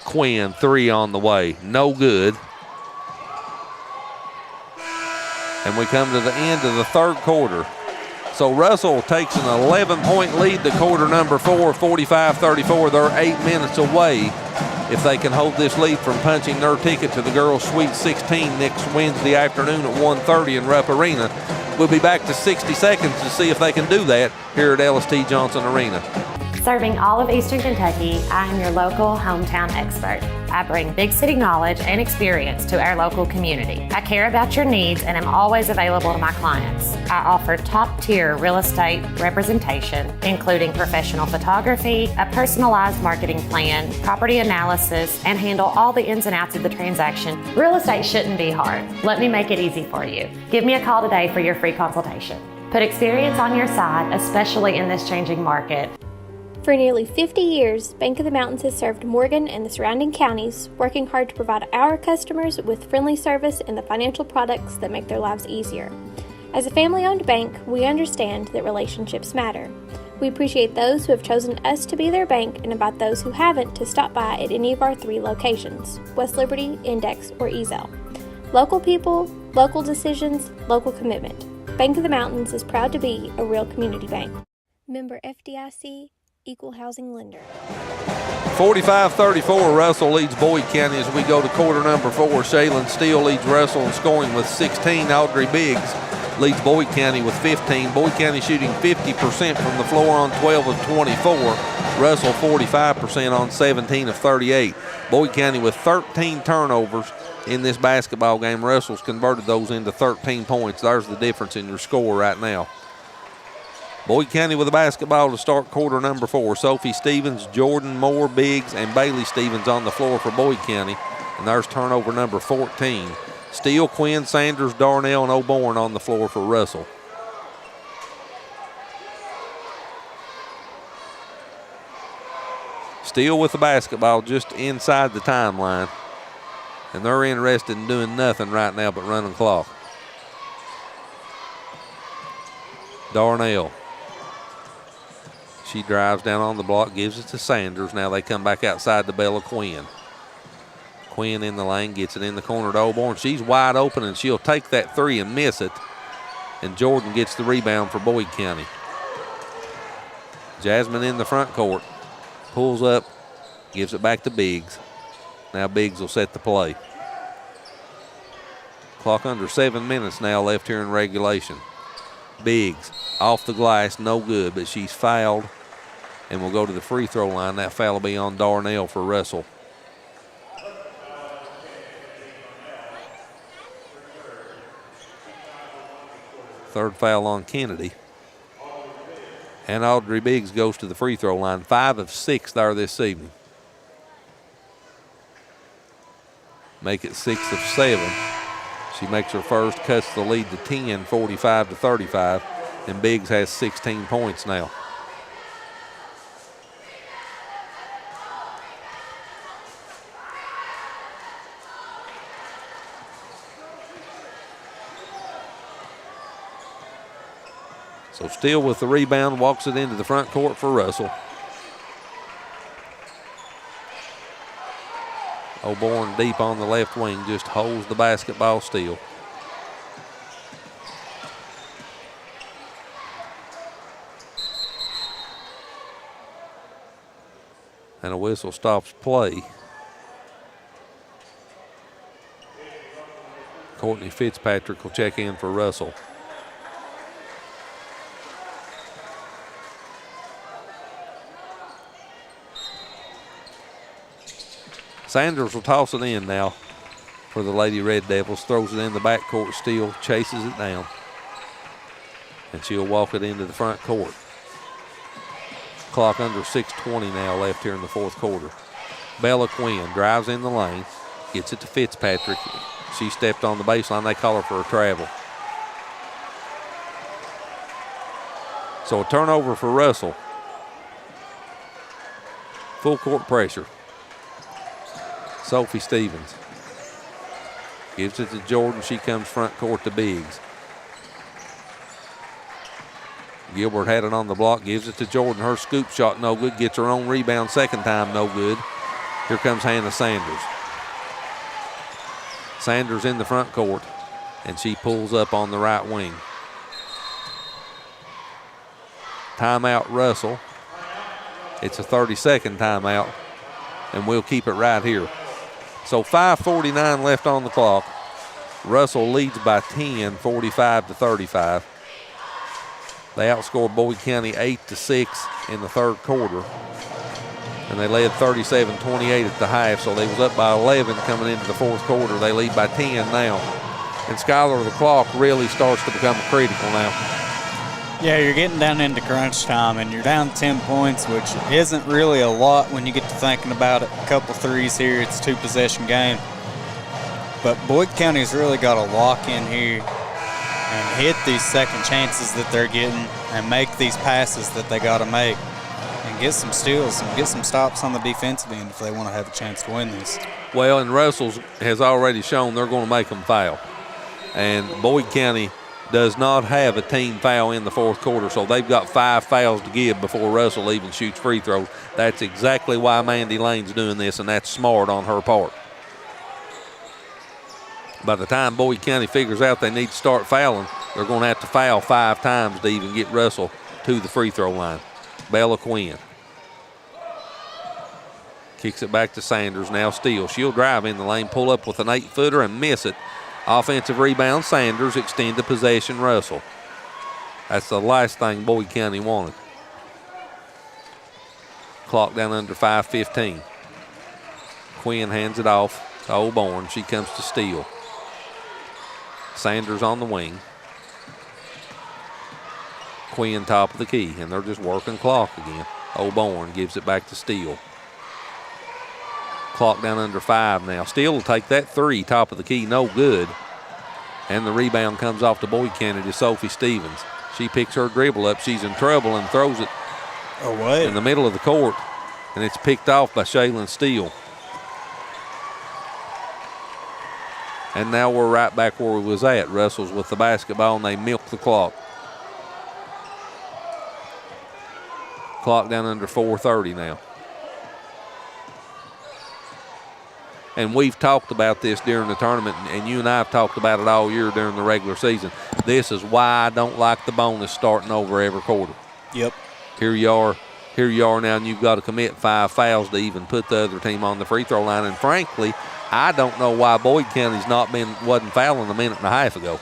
Quinn, 3 on the way, no good. And we come to the end of the third quarter. So Russell takes an 11-point lead to quarter number 4, 45-34. They're 8 minutes away if they can hold this lead from punching their ticket to the Girls Sweet 16 next Wednesday afternoon at 1:30 in Rupp Arena. We'll be back to 60 seconds to see if they can do that here at LST Johnson Arena. Serving all of Eastern Kentucky, I am your local hometown expert. I bring big city knowledge and experience to our local community. I care about your needs and am always available to my clients. I offer top-tier real estate representation, including professional photography, a personalized marketing plan, property analysis, and handle all the ins and outs of the transaction. Real estate shouldn't be hard. Let me make it easy for you. Give me a call today for your free consultation. Put experience on your side, especially in this changing market. For nearly 50 years, Bank of the Mountains has served Morgan and the surrounding counties, working hard to provide our customers with friendly service and the financial products that make their lives easier. As a family-owned bank, we understand that relationships matter. We appreciate those who have chosen us to be their bank and invite those who haven't to stop by at any of our 3 locations, West Liberty, Index, or Ezel. Local people, local decisions, local commitment. Bank of the Mountains is proud to be a real community bank. Member FDIC, Equal Housing Lender. 45-34, Russell leads Boyd County as we go to quarter number 4. Shaylin Steele leads Russell in scoring with 16. Audrey Biggs leads Boyd County with 15. Boyd County shooting 50% from the floor on 12 of 24. Russell 45% on 17 of 38. Boyd County with 13 turnovers in this basketball game. Russell's converted those into 13 points. There's the difference in your score right now. Boyd County with the basketball to start quarter number 4. Sophie Stevens, Jordan Moore, Biggs, and Bailey Stevens on the floor for Boyd County. And there's turnover number 14. Steele, Quinn, Sanders, Darnell, and O'Born on the floor for Russell. Steele with the basketball just inside the timeline. And they're interested in doing nothing right now but running clock. She drives down on the block, gives it to Sanders. Now they come back outside to Bella Quinn. Quinn in the lane, gets it in the corner to Oborn. She's wide open, and she'll take that three and miss it. And Jordan gets the rebound for Boyd County. Jasmine in the front court. Pulls up, gives it back to Biggs. Now Biggs will set the play. Clock under 7 minutes now left here in regulation. Biggs off the glass, no good, but she's fouled and will go to the free throw line. That foul will be on Darnell for Russell. Third foul on Kennedy. And Audrey Biggs goes to the free throw line. 5 of 6 there this evening. Make it 6 of 7. She makes her first, cuts the lead to 10, 45-35. And Biggs has 16 points now. So Steele with the rebound, walks it into the front court for Russell. Oborn deep on the left wing, just holds the basketball still. And a whistle stops play. Courtney Fitzpatrick will check in for Russell. Sanders will toss it in now for the Lady Red Devils. Throws it in the backcourt. Steele chases it down. And she'll walk it into the front court. Clock under 6:20 now left here in the fourth quarter. Bella Quinn drives in the lane. Gets it to Fitzpatrick. She stepped on the baseline. They call her for a travel. So a turnover for Russell. Full court pressure. Sophie Stevens gives it to Jordan. She comes front court to Biggs. Gilbert had it on the block, gives it to Jordan. Her scoop shot no good, gets her own rebound second time no good. Here comes Hannah Sanders. Sanders in the front court, and she pulls up on the right wing. Timeout Russell. It's a 30-second timeout, and we'll keep it right here. So 5:49 left on the clock. Russell leads by 10, 45-35. They outscored Boyd County 8-6 in the third quarter. And they led 37-28 at the half, so they was up by 11 coming into the fourth quarter. They lead by 10 now. And Skylar, the clock really starts to become critical now. Yeah, you're getting down into crunch time, and you're down 10 points, which isn't really a lot when you get to thinking about it. A couple threes here, it's a two-possession game. But Boyd County's really got to lock in here and hit these second chances that they're getting and make these passes that they got to make and get some steals and get some stops on the defensive end if they want to have a chance to win this. Well, and Russell's has already shown they're going to make them foul. And Boyd County does not have a team foul in the fourth quarter, so they've got 5 fouls to give before Russell even shoots free throws. That's exactly why Mandy Lane's doing this, and that's smart on her part. By the time Boyd County figures out they need to start fouling, they're going to have to foul 5 times to even get Russell to the free throw line. Bella Quinn kicks it back to Sanders. Now Steele. She'll drive in the lane, pull up with an 8-footer and miss it. Offensive rebound, Sanders. Extend the possession, Russell. That's the last thing Boyd County wanted. Clock down under 5:15. Quinn hands it off to Oborn. She comes to Steele. Sanders on the wing. Quinn top of the key, and they're just working clock again. Oborn gives it back to Steele. Clock down under 5 now. Steele will take that 3, top of the key, no good. And the rebound comes off to Boyd County to Sophie Stevens. She picks her dribble up. She's in trouble and throws it away in the middle of the court, and it's picked off by Shaylin Steele. And now we're right back where we was at. Russell's with the basketball, and they milk the clock. Clock down under 4:30 now. And we've talked about this during the tournament, and you and I have talked about it all year during the regular season. This is why I don't like the bonus starting over every quarter. Yep. Here you are now, and you've got to commit 5 fouls to even put the other team on the free throw line. And frankly, I don't know why Boyd County's wasn't fouling a minute and a half ago.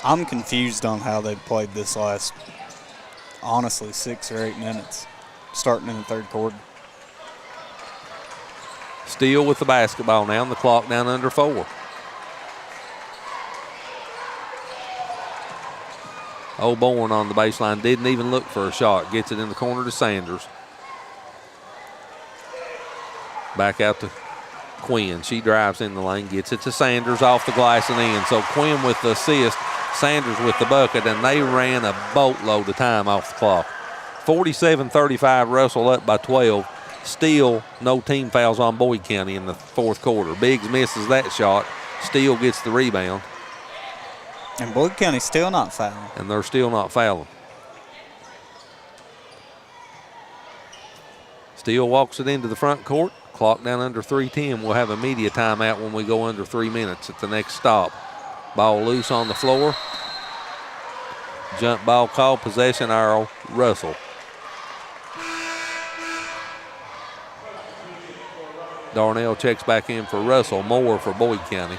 I'm confused on how they played this last, honestly, 6 or 8 minutes, starting in the third quarter. Steele with the basketball now, and the clock down under 4. O'Born on the baseline, didn't even look for a shot. Gets it in the corner to Sanders. Back out to Quinn. She drives in the lane, gets it to Sanders off the glass and in. So Quinn with the assist, Sanders with the bucket, and they ran a boatload of time off the clock. 47-35, Russell up by 12. Steele, no team fouls on Boyd County in the fourth quarter. Biggs misses that shot. Steele gets the rebound. And Boyd County's still not fouling. And they're still not fouling. Steele walks it into the front court. Clock down under 3:10. We'll have a media timeout when we go under 3 minutes at the next stop. Ball loose on the floor. Jump ball call, possession arrow, Russell. Darnell checks back in for Russell. Moore for Boyd County.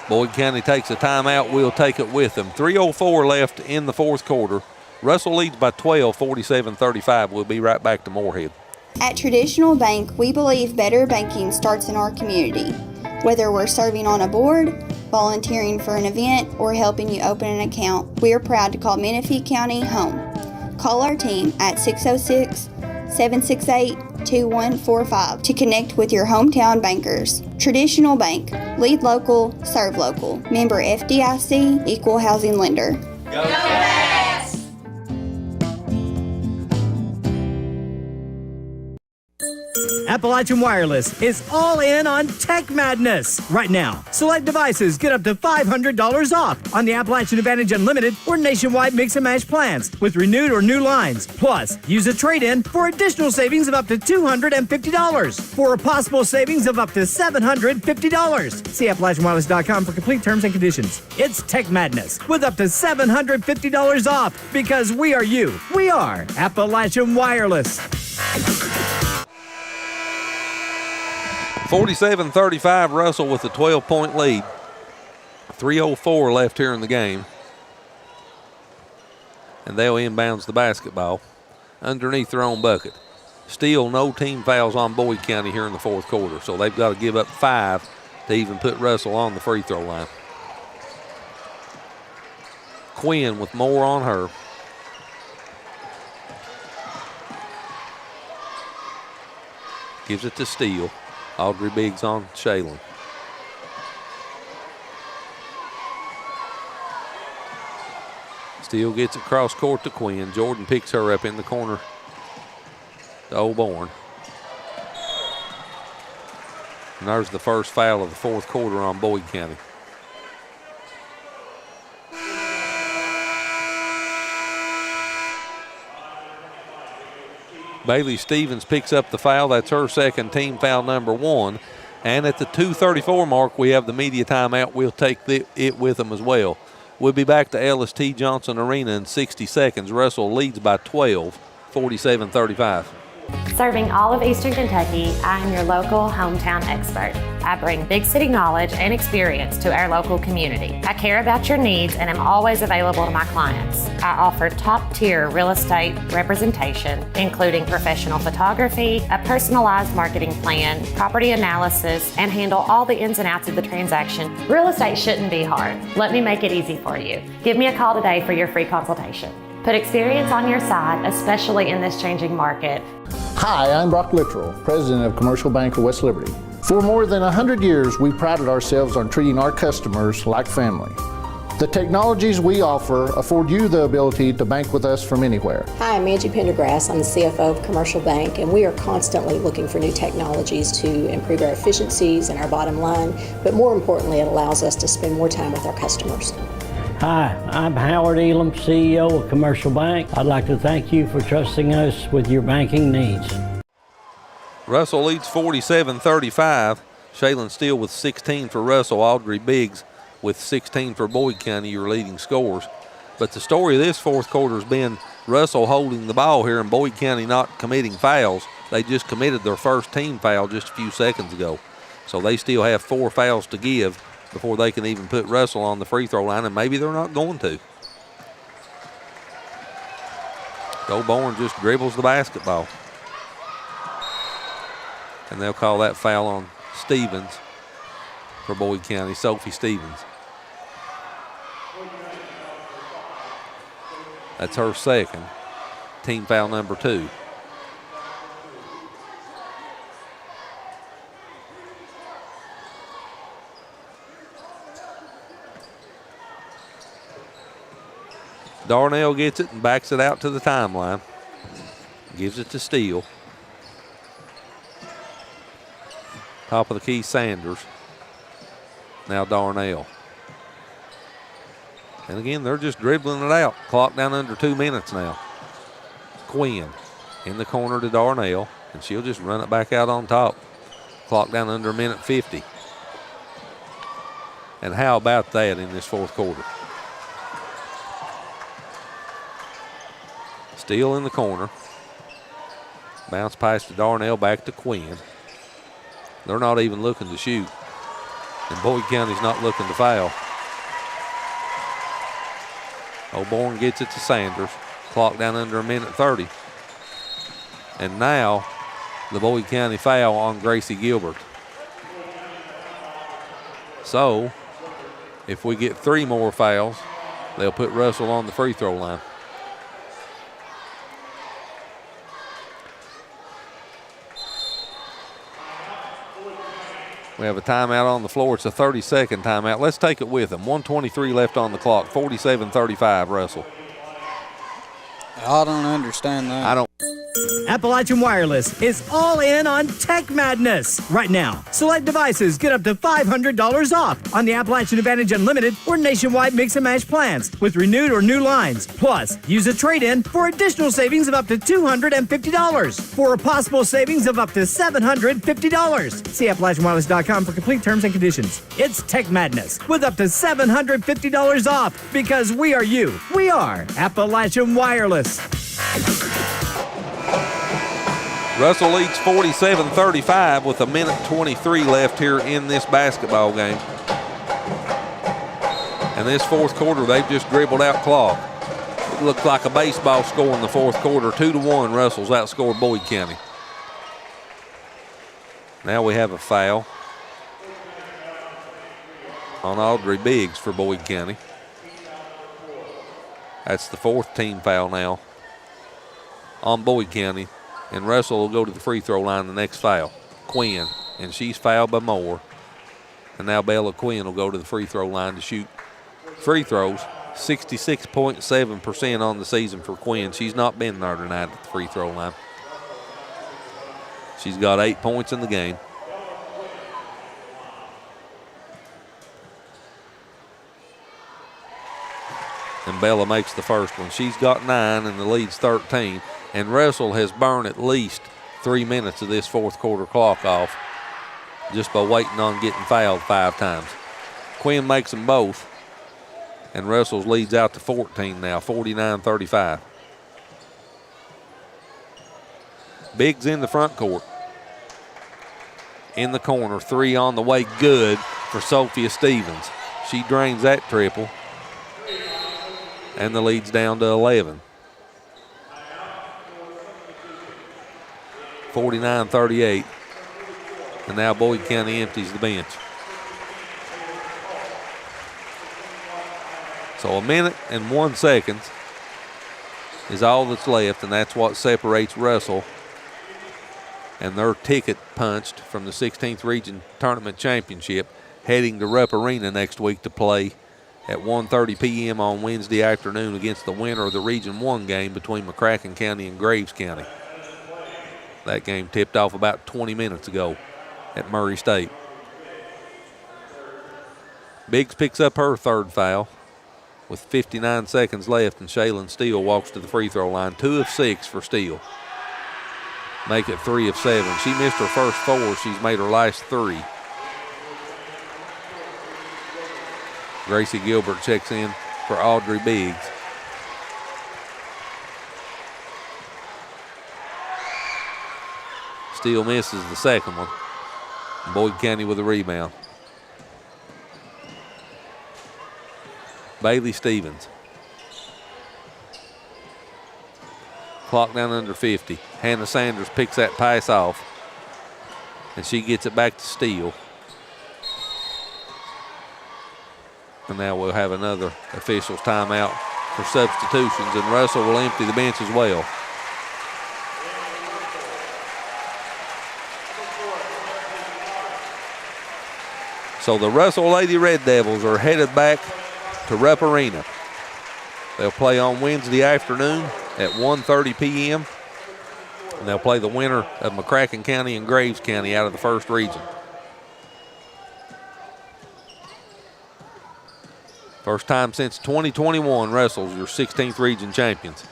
Boyd County takes a timeout. We'll take it with them. 3:04 left in the fourth quarter. Russell leads by 12, 47-35. We'll be right back to Morehead. At Traditional Bank, we believe better banking starts in our community. Whether we're serving on a board, volunteering for an event, or helping you open an account, we are proud to call Menifee County home. Call our team at 606-768-2145 to connect with your hometown bankers. Traditional Bank, lead local, serve local. Member FDIC, equal housing lender. Go Cats! Appalachian Wireless is all in on Tech Madness right now. Select devices get up to $500 off on the Appalachian Advantage Unlimited or nationwide mix and match plans with renewed or new lines. Plus, use a trade-in for additional savings of up to $250 for a possible savings of up to $750. See AppalachianWireless.com for complete terms and conditions. It's Tech Madness with up to $750 off because we are you. We are Appalachian Wireless. 47-35, Russell with a 12-point lead. 3:04 left here in the game. And they'll inbounds the basketball underneath their own bucket. Still no team fouls on Boyd County here in the fourth quarter, so they've got to give up 5 to even put Russell on the free throw line. Quinn with more on her. Gives it to Steele. Audrey Biggs on Shaylin. Steele gets it cross court to Quinn. Jordan picks her up in the corner to O'Born. And there's the first foul of the fourth quarter on Boyd County. Bailey Stevens picks up the foul. That's her second, team foul number 1. And at the 2:34 mark, we have the media timeout. We'll take it with them as well. We'll be back to Ellis T. Johnson Arena in 60 seconds. Russell leads by 12, 47-35. Serving all of Eastern Kentucky, I am your local hometown expert. I bring big city knowledge and experience to our local community. I care about your needs and am always available to my clients. I offer top-tier real estate representation, including professional photography, a personalized marketing plan, property analysis, and handle all the ins and outs of the transaction. Real estate shouldn't be hard. Let me make it easy for you. Give me a call today for your free consultation. Put experience on your side, especially in this changing market. Hi, I'm Brock Littrell, President of Commercial Bank of West Liberty. For more than 100 years, we prided ourselves on treating our customers like family. The technologies we offer afford you the ability to bank with us from anywhere. Hi, I'm Angie Pendergrass. I'm the CFO of Commercial Bank, and we are constantly looking for new technologies to improve our efficiencies and our bottom line, but more importantly, it allows us to spend more time with our customers. Hi, I'm Howard Elam, CEO of Commercial Bank. I'd like to thank you for trusting us with your banking needs. Russell leads 47-35. Shaylin Steele with 16 for Russell. Audrey Biggs with 16 for Boyd County, your leading scorers. But the story of this fourth quarter has been Russell holding the ball here and Boyd County not committing fouls. They just committed their first team foul just a few seconds ago. So they still have 4 fouls to give before they can even put Russell on the free throw line, and maybe they're not going to. Gobourne just dribbles the basketball. And they'll call that foul on Stevens for Boyd County, Sophie Stevens. That's her second, team foul number 2. Darnell gets it and backs it out to the timeline. Gives it to Steele. Top of the key, Sanders. Now Darnell. And again, they're just dribbling it out. Clock down under 2 minutes now. Quinn in the corner to Darnell, and she'll just run it back out on top. Clock down under 1:50. And how about that in this fourth quarter? Steele in the corner. Bounce pass to Darnell, back to Quinn. They're not even looking to shoot. And Boyd County's not looking to foul. Gobourne gets it to Sanders. Clock down under 1:30. And now the Boyd County foul on Gracie Gilbert. So if we get 3 more fouls, they'll put Russell on the free throw line. We have a timeout on the floor. It's a 30-second timeout. Let's take it with them. 1:23 left on the clock. 47-35 Russell. I don't understand that. I don't. Appalachian Wireless is all in on Tech Madness. Right now, select devices get up to $500 off on the Appalachian Advantage Unlimited or nationwide mix and match plans with renewed or new lines. Plus, use a trade-in for additional savings of up to $250 for a possible savings of up to $750. See AppalachianWireless.com for complete terms and conditions. It's Tech Madness with up to $750 off because we are you. We are Appalachian Wireless. Russell leads 47-35 with 1:23 left here in this basketball game. And this fourth quarter, they've just dribbled out clock. It looked like a baseball score in the fourth quarter. 2-1, Russell's outscored Boyd County. Now we have a foul on Audrey Biggs for Boyd County. That's the 4th team foul now on Boyd County. And Russell will go to the free throw line the next foul. Quinn, and she's fouled by Moore. And now Bella Quinn will go to the free throw line to shoot free throws. 66.7% on the season for Quinn. She's not been there tonight at the free throw line. She's got 8 points in the game. And Bella makes the first one. She's got 9 and the lead's 13. And Russell has burned at least 3 minutes of this fourth quarter clock off just by waiting on getting fouled 5 times. Quinn makes them both. And Russell's leads out to 14 now, 49-35. Biggs in the front court. In the corner, 3 on the way, good for Sophia Stevens. She drains that triple. And the lead's down to 11. 49-38. And now Boyd County empties the bench. So 1 minute and 1 second is all that's left, and that's what separates Russell and their ticket punched from the 16th Region Tournament Championship, heading to Rupp Arena next week to play at 1:30 p.m. on Wednesday afternoon against the winner of the Region 1 game between McCracken County and Graves County. That game tipped off about 20 minutes ago at Murray State. Biggs picks up her third foul with 59 seconds left, and Shaylin Steele walks to the free throw line. 2 of 6 for Steele. Make it 3 of 7. She missed her first 4. She's made her last 3. Gracie Gilbert checks in for Audrey Biggs. Steele misses the second one. Boyd County with a rebound. Bailey Stevens. Clock down under 50. Hannah Sanders picks that pass off, and she gets it back to Steele. And now we'll have another official's timeout for substitutions, and Russell will empty the bench as well. So the Russell Lady Red Devils are headed back to Rupp Arena. They'll play on Wednesday afternoon at 1:30 p.m. and they'll play the winner of McCracken County and Graves County out of the first region. First time since 2021, Russell's your 16th region champions.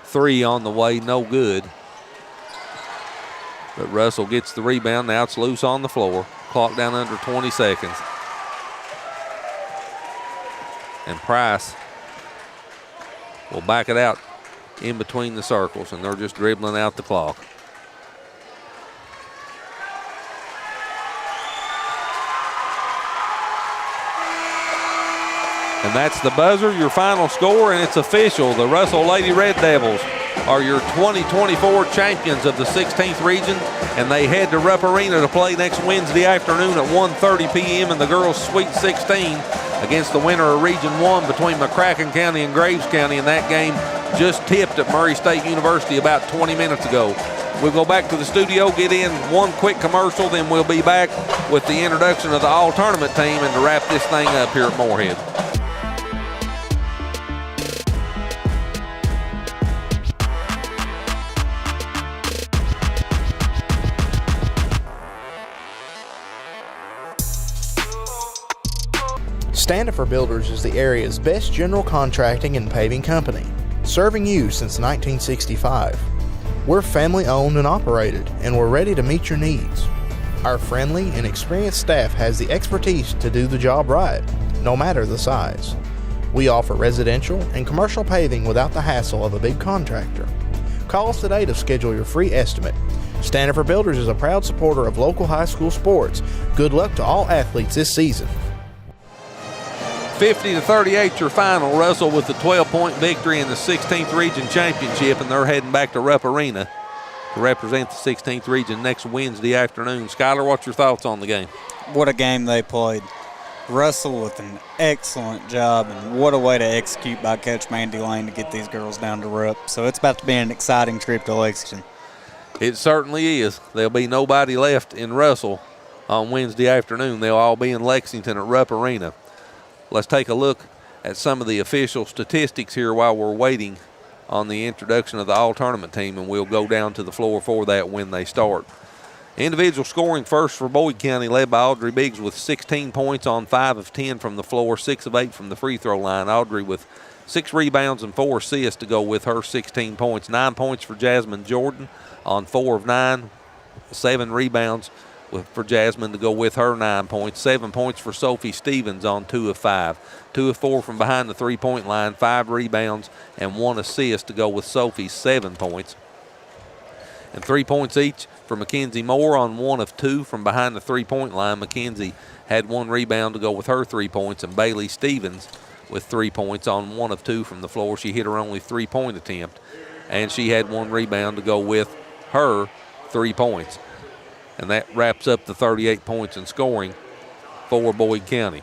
3 on the way, no good. But Russell gets the rebound. Now it's loose on the floor. Clock down under 20 seconds. And Price will back it out in between the circles, and they're just dribbling out the clock. And that's the buzzer, your final score, and it's official. The Russell Lady Red Devils are your 2024 champions of the 16th region, and they head to Rupp Arena to play next Wednesday afternoon at 1:30 p.m. in the girls' Sweet 16 against the winner of Region 1 between McCracken County and Graves County, and that game just tipped at Murray State University about 20 minutes ago. We'll go back to the studio, get in one quick commercial, then we'll be back with the introduction of the all-tournament team and to wrap this thing up here at Morehead. Standifer Builders is the area's best general contracting and paving company, serving you since 1965. We're family owned and operated, and we're ready to meet your needs. Our friendly and experienced staff has the expertise to do the job right, no matter the size. We offer residential and commercial paving without the hassle of a big contractor. Call us today to schedule your free estimate. Standifer Builders is a proud supporter of local high school sports. Good luck to all athletes this season. 50-38 your final. Russell with the 12-point victory in the 16th region championship, and they're heading back to Rupp Arena to represent the 16th region next Wednesday afternoon. Skylar, what's your thoughts on the game? What a game they played. Russell with an excellent job, and what a way to execute by Coach Mandy Lane to get these girls down to Rupp. So it's about to be an exciting trip to Lexington. It certainly is. There'll be nobody left in Russell on Wednesday afternoon. They'll all be in Lexington at Rupp Arena. Let's take a look at some of the official statistics here while we're waiting on the introduction of the all-tournament team, and we'll go down to the floor for that when they start. Individual scoring first for Boyd County, led by Audrey Biggs with 16 points on 5 of 10 from the floor, 6 of 8 from the free throw line. Audrey with 6 rebounds and 4 assists to go with her 16 points. 9 points for Jasmine Jordan on 4 of 9, 7 rebounds for Jasmine to go with her 9 points. 7 points for Sophie Stevens on 2 of 5. 2 of 4 from behind the three-point line, 5 rebounds and 1 assist to go with Sophie's 7 points. And 3 points each for Mackenzie Moore on 1 of 2 from behind the three-point line. Mackenzie had 1 rebound to go with her 3 points, and Bailey Stevens with 3 points on 1 of 2 from the floor. She hit her only 3-point attempt, and she had 1 rebound to go with her 3 points. And that wraps up the 38 points in scoring for Boyd County.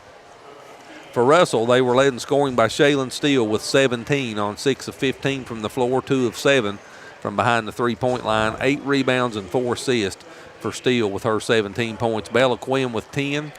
For Russell, they were led in scoring by Shaylin Steele with 17 on 6 of 15 from the floor, 2 of 7 from behind the three-point line, 8 rebounds and 4 assists for Steele with her 17 points. Bella Quinn with 10,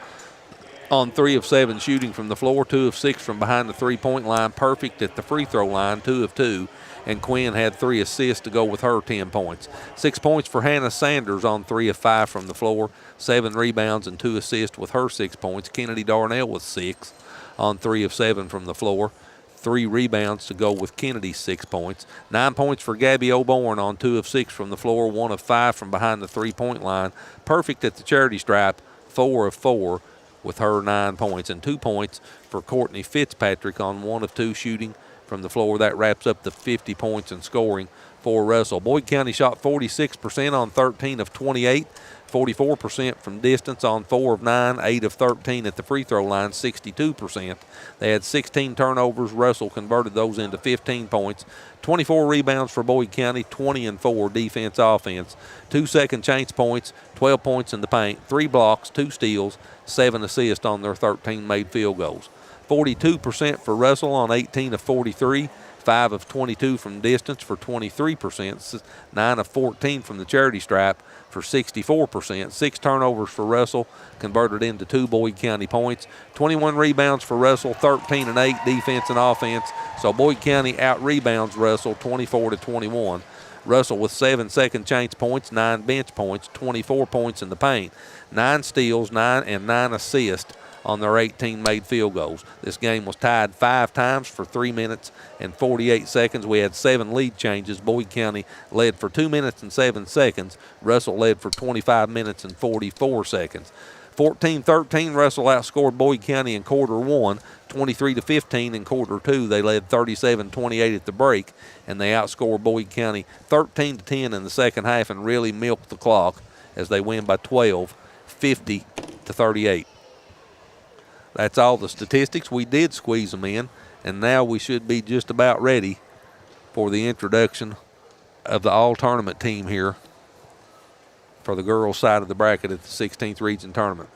on 3 of 7 shooting from the floor, 2 of 6 from behind the three-point line, perfect at the free throw line, 2 of 2. And Quinn had 3 assists to go with her 10 points. 6 points for Hannah Sanders on 3 of 5 from the floor, 7 rebounds and 2 assists with her 6 points. Kennedy Darnell with 6 on 3 of 7 from the floor, 3 rebounds to go with Kennedy's 6 points. 9 points for Gabby O'Born on 2 of 6 from the floor, 1 of 5 from behind the three-point line, perfect at the charity stripe, 4 of 4 with her 9 points. And 2 points for Courtney Fitzpatrick on 1 of 2 shooting from the floor. That wraps up the 50 points in scoring for Russell. Boyd County shot 46% on 13 of 28, 44% from distance on 4 of 9, 8 of 13 at the free throw line, 62%. They had 16 turnovers. Russell converted those into 15 points. 24 rebounds for Boyd County, 20 and 4 defense offense. 2 second chance points, 12 points in the paint, 3 blocks, 2 steals, 7 assists on their 13 made field goals. 42% for Russell on 18 of 43, 5 of 22 from distance for 23%, 9 of 14 from the charity stripe for 64%. 6 turnovers for Russell, converted into 2 Boyd County points. 21 rebounds for Russell, 13 and 8 defense and offense. So Boyd County out-rebounds Russell 24-21. Russell with 7 second chance points, 9 bench points, 24 points in the paint, 9 steals, 9 assists on their 18 made field goals. This game was tied 5 times for 3 minutes and 48 seconds. We had 7 lead changes. Boyd County led for 2 minutes and 7 seconds. Russell led for 25 minutes and 44 seconds. 14-13, Russell outscored Boyd County in quarter 1, 23-15 in quarter 2. They led 37-28 at the break, and they outscored Boyd County 13-10 in the second half and really milked the clock as they win by 12, 50-38. That's all the statistics. We did squeeze them in, and now we should be just about ready for the introduction of the all-tournament team here for the girls' side of the bracket at the 16th Region Tournament.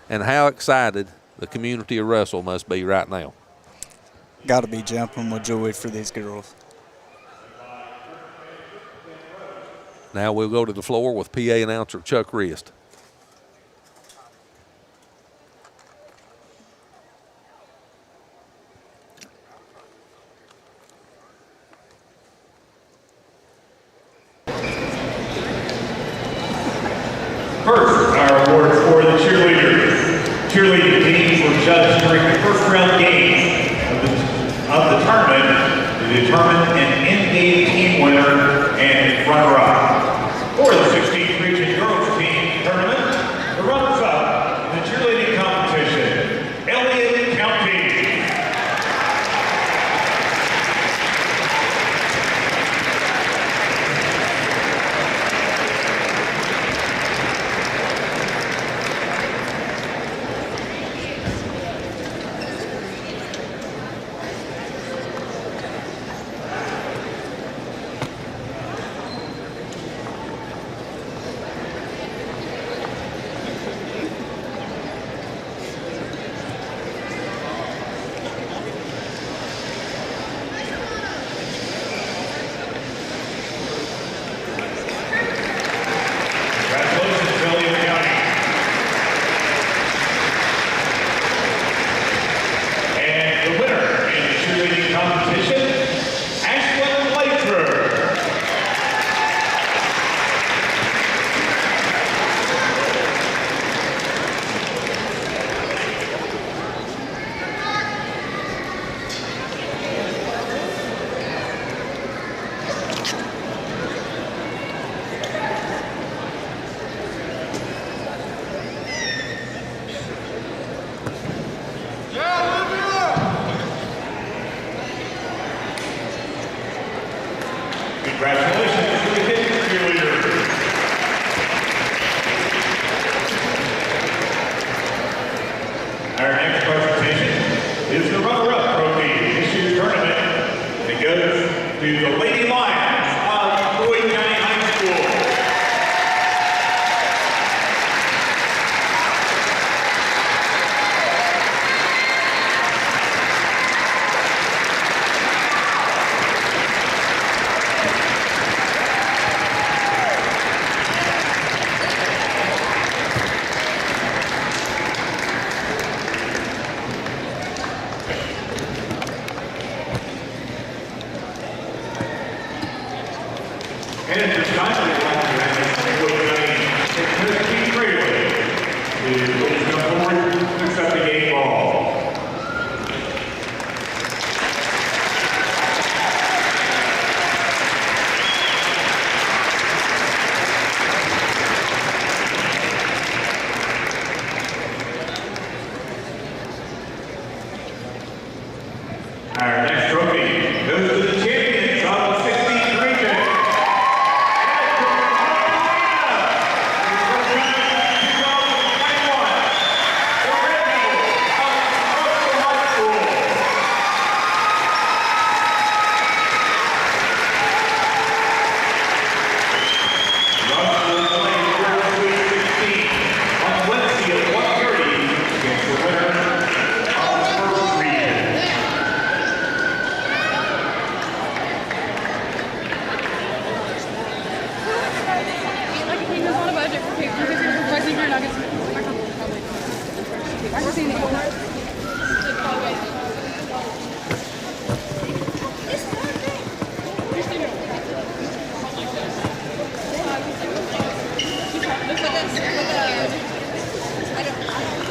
And how excited the community of Russell must be right now. Got to be jumping with joy for these girls. Now we'll go to the floor with PA announcer Chuck Rist. First, our awards for the cheerleading teams were judged during the first round games of the tournament to determine an in-game team winner and runner-up. For the 16th Region Girls Team Tournament, the runners-up in the cheerleading competition, Elliott County.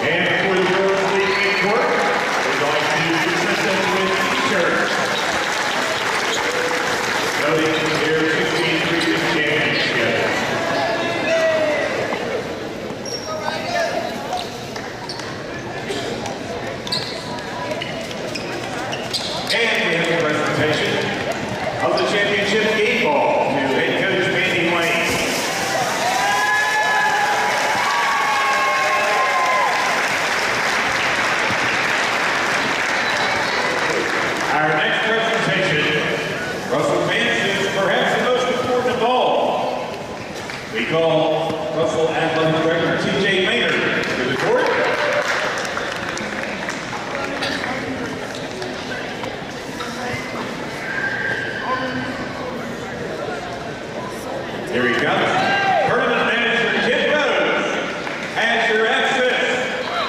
And for the girls' league work, we're going to dismiss them with t-shirts. Noting their 16 region championship. And we have a presentation of the championship game ball to head coach Mandy Wayne. Our next presentation, Russell Manson's perhaps the most important of all. We call Russell Athletic Director T.J. Maynard to the court. Here he comes. Tournament manager Jim Rose has your access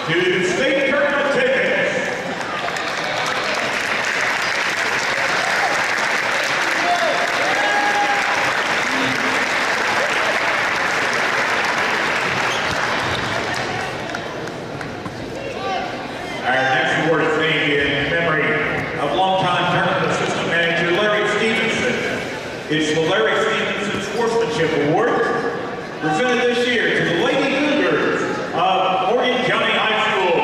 to the state tournament tickets. Our next award is named in memory of longtime tournament assistant manager Larry Stevenson. It's the Larry Stevenson Sportsmanship Award, presented this year to the Lady Cougars of Morgan County High School.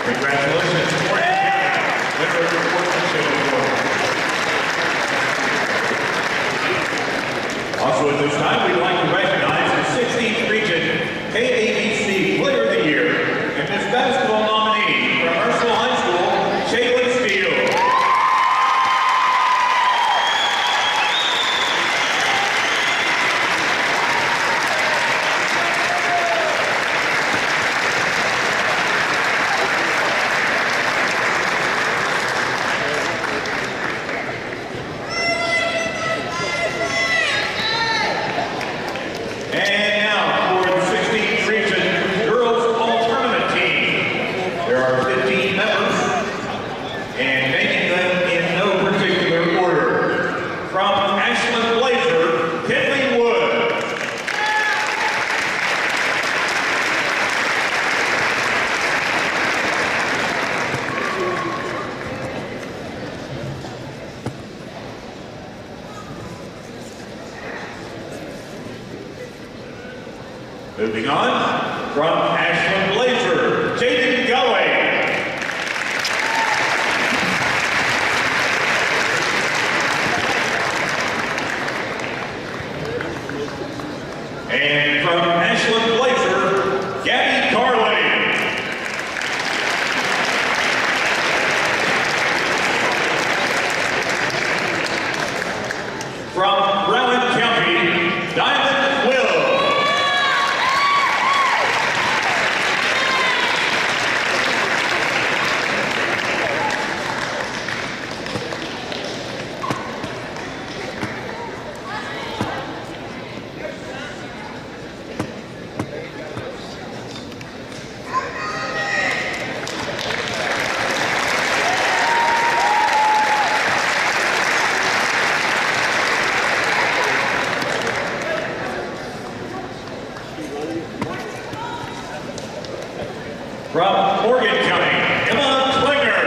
Congratulations, Morehead County, winner of the Sportsmanship Award. Also at this time, we'd like to recognize the 16th Region KHSAA Player of the Year and Miss Basketball nominee from Arsenal High School, Shaylin Steele. And now for the 16th Region Girls All-Tournament Team. There are 15 members, and naming them in no particular order. From Ashland Blazer, Kathleen Wood. Moving on, from Ashland Blazer, Jaden Gully. And from Ashland Blazer, Gabby Carley. From Rowan County, Diamond Will. From Morgan County, Emma Klinger.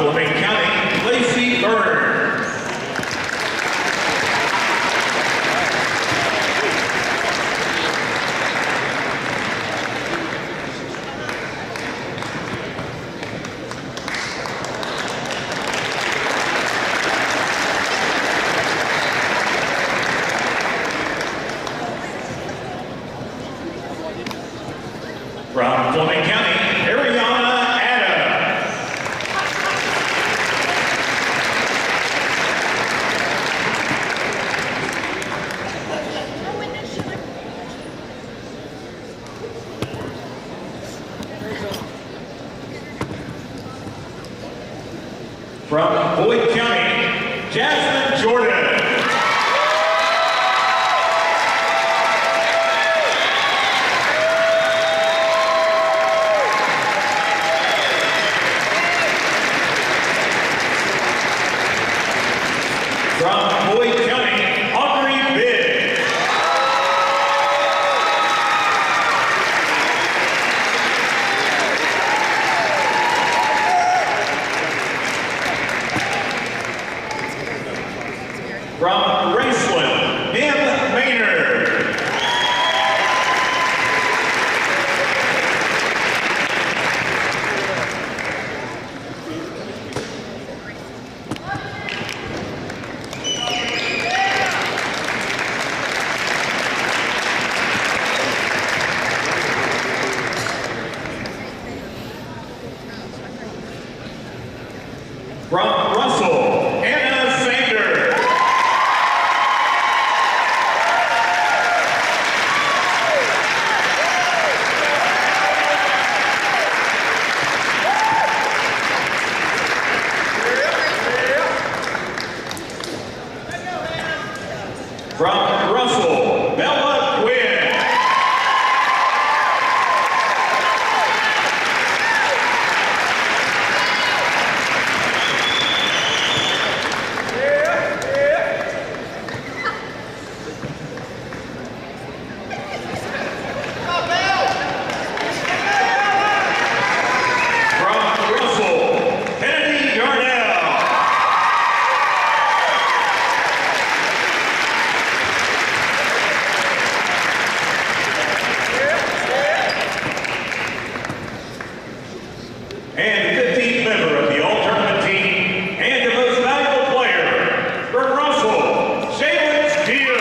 Fleming County, Lacey Burner. From Fleming County, Ariana Adams. From Boyd County, Jasmine Jordan. From Boyd County, Audrey Biggs. From Graceland, Mim Maynard. From Russell, Anna Sanders. From Russell, Bella Quinn. From Russell, Kennedy Darnell. And the 15th member of the all-tournament team and the most valuable player from Russell, Shaylin Steele.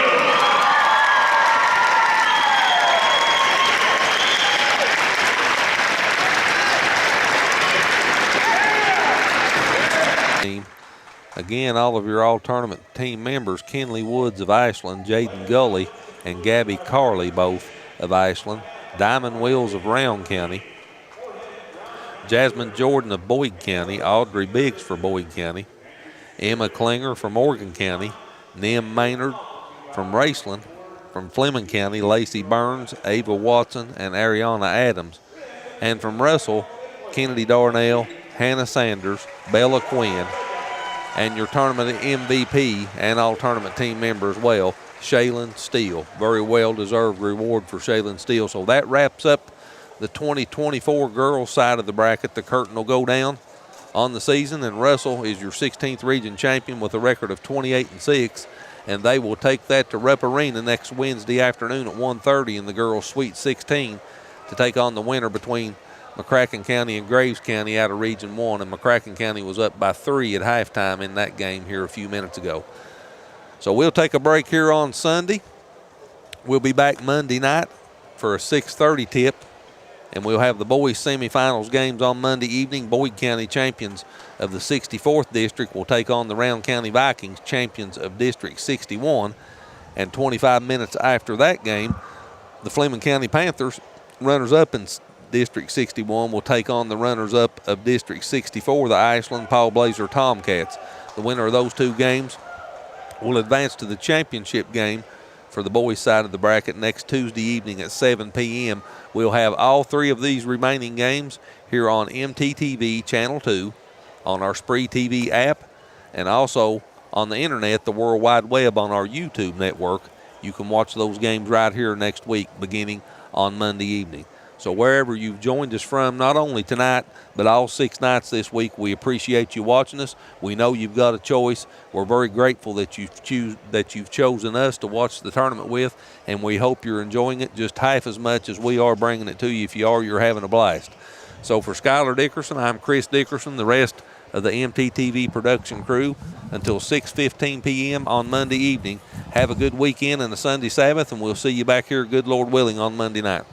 Team. Again, all of your all-tournament team members, Kenley Woods of Ashland, Jaden Gully, and Gabby Carley, both of Ashland, Diamond Wills of Round County, Jasmine Jordan of Boyd County, Audrey Biggs for Boyd County, Emma Klinger from Morgan County, Nim Maynard from Raceland, from Fleming County, Lacey Burns, Ava Watson, and Ariana Adams, and from Russell, Kennedy Darnell, Hannah Sanders, Bella Quinn, and your tournament MVP and all tournament team member as well, Shaylin Steele. Very well-deserved reward for Shaylin Steele. So that wraps up the 2024 girls side of the bracket. The curtain will go down on the season, and Russell is your 16th region champion with a record of 28-6, and they will take that to Rupp Arena next Wednesday afternoon at 1:30 in the girls' Sweet 16 to take on the winner between McCracken County and Graves County out of Region 1, and McCracken County was up by 3 at halftime in that game here a few minutes ago. So we'll take a break here on Sunday. We'll be back Monday night for a 6:30 tip, and we'll have the boys semifinals games on Monday evening. Boyd County champions of the 64th District will take on the Round County Vikings, champions of District 61, and 25 minutes after that game, the Fleming County Panthers, runners-up in District 61, will take on the runners-up of District 64, the Ashland Paul Blazer Tomcats. The winner of those two games will advance to the championship game for the boys' side of the bracket next Tuesday evening at 7 p.m. We'll have all three of these remaining games here on MTTV Channel 2, on our Spree TV app, and also on the internet, the World Wide Web, on our YouTube network. You can watch those games right here next week beginning on Monday evening. So wherever you've joined us from, not only tonight, but all 6 nights this week, we appreciate you watching us. We know you've got a choice. We're very grateful that you've chosen us to watch the tournament with, and we hope you're enjoying it just half as much as we are bringing it to you. If you are, you're having a blast. So for Skylar Dickerson, I'm Chris Dickerson, the rest of the MTTV production crew. Until 6:15 p.m. on Monday evening, have a good weekend and a Sunday Sabbath, and we'll see you back here, good Lord willing, on Monday night.